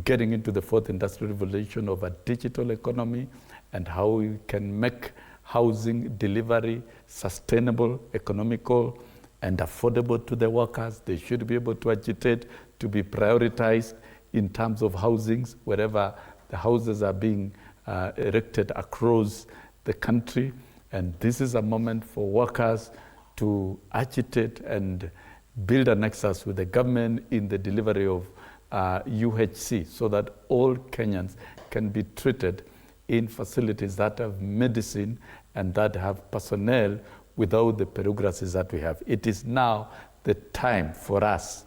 getting into the fourth industrial revolution of a digital economy, and how we can make housing delivery sustainable, economical, and affordable to the workers. They should be able to agitate to be prioritized in terms of housings wherever the houses are being erected across the country. And this is a moment for workers to agitate and build a nexus with the government in the delivery of UHC, so that all Kenyans can be treated in facilities that have medicine and that have personnel without the bureaucracies that we have. It is now the time for us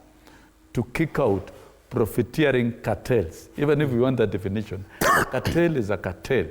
to kick out profiteering cartels. Even if we want that definition, a cartel is a cartel.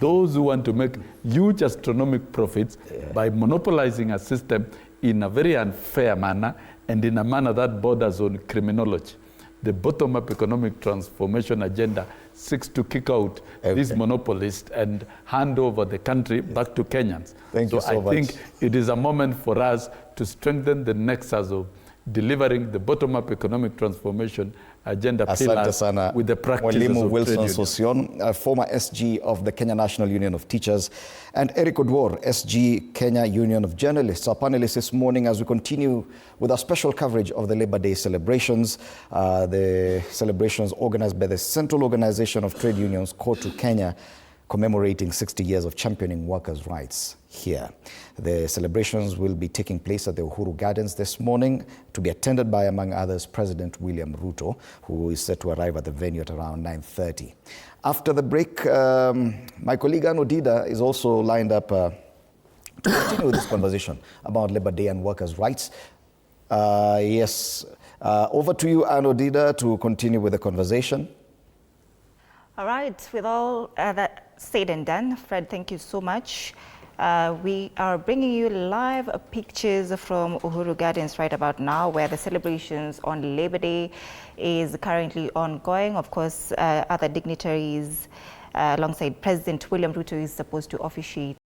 Those who want to make huge astronomical profits by monopolizing a system in a very unfair manner and in a manner that borders on criminology. the bottom-up economic transformation agenda seeks to kick out these monopolists and hand over the country back to Kenyans. Thank you so much. I think it is a moment for us to strengthen the nexus of delivering the bottom-up economic transformation agenda pillars with the practices Mwalimu of Wilson trade unions. Sosion, former SG of the Kenya National Union of Teachers, and Eric Odwor, SG Kenya Union of Journalists. Our panelists this morning as we continue with our special coverage of the Labor Day celebrations. The celebrations organized by the Central Organization of Trade Unions, KOTU Kenya, commemorating 60 years of championing workers' rights here. The celebrations will be taking place at the Uhuru Gardens this morning to be attended by, among others, President William Ruto, who is set to arrive at the venue at around 9:30. After the break, my colleague Ann Odida is also lined up to continue with this conversation about Labor Day and workers' rights. Over to you, Ann Odida, to continue with the conversation. All right, with all that said and done, Fred, thank you so much. We are bringing you live pictures from Uhuru Gardens right about now, where the celebrations on Labor Day is currently ongoing. Of course, other dignitaries alongside President William Ruto is supposed to officiate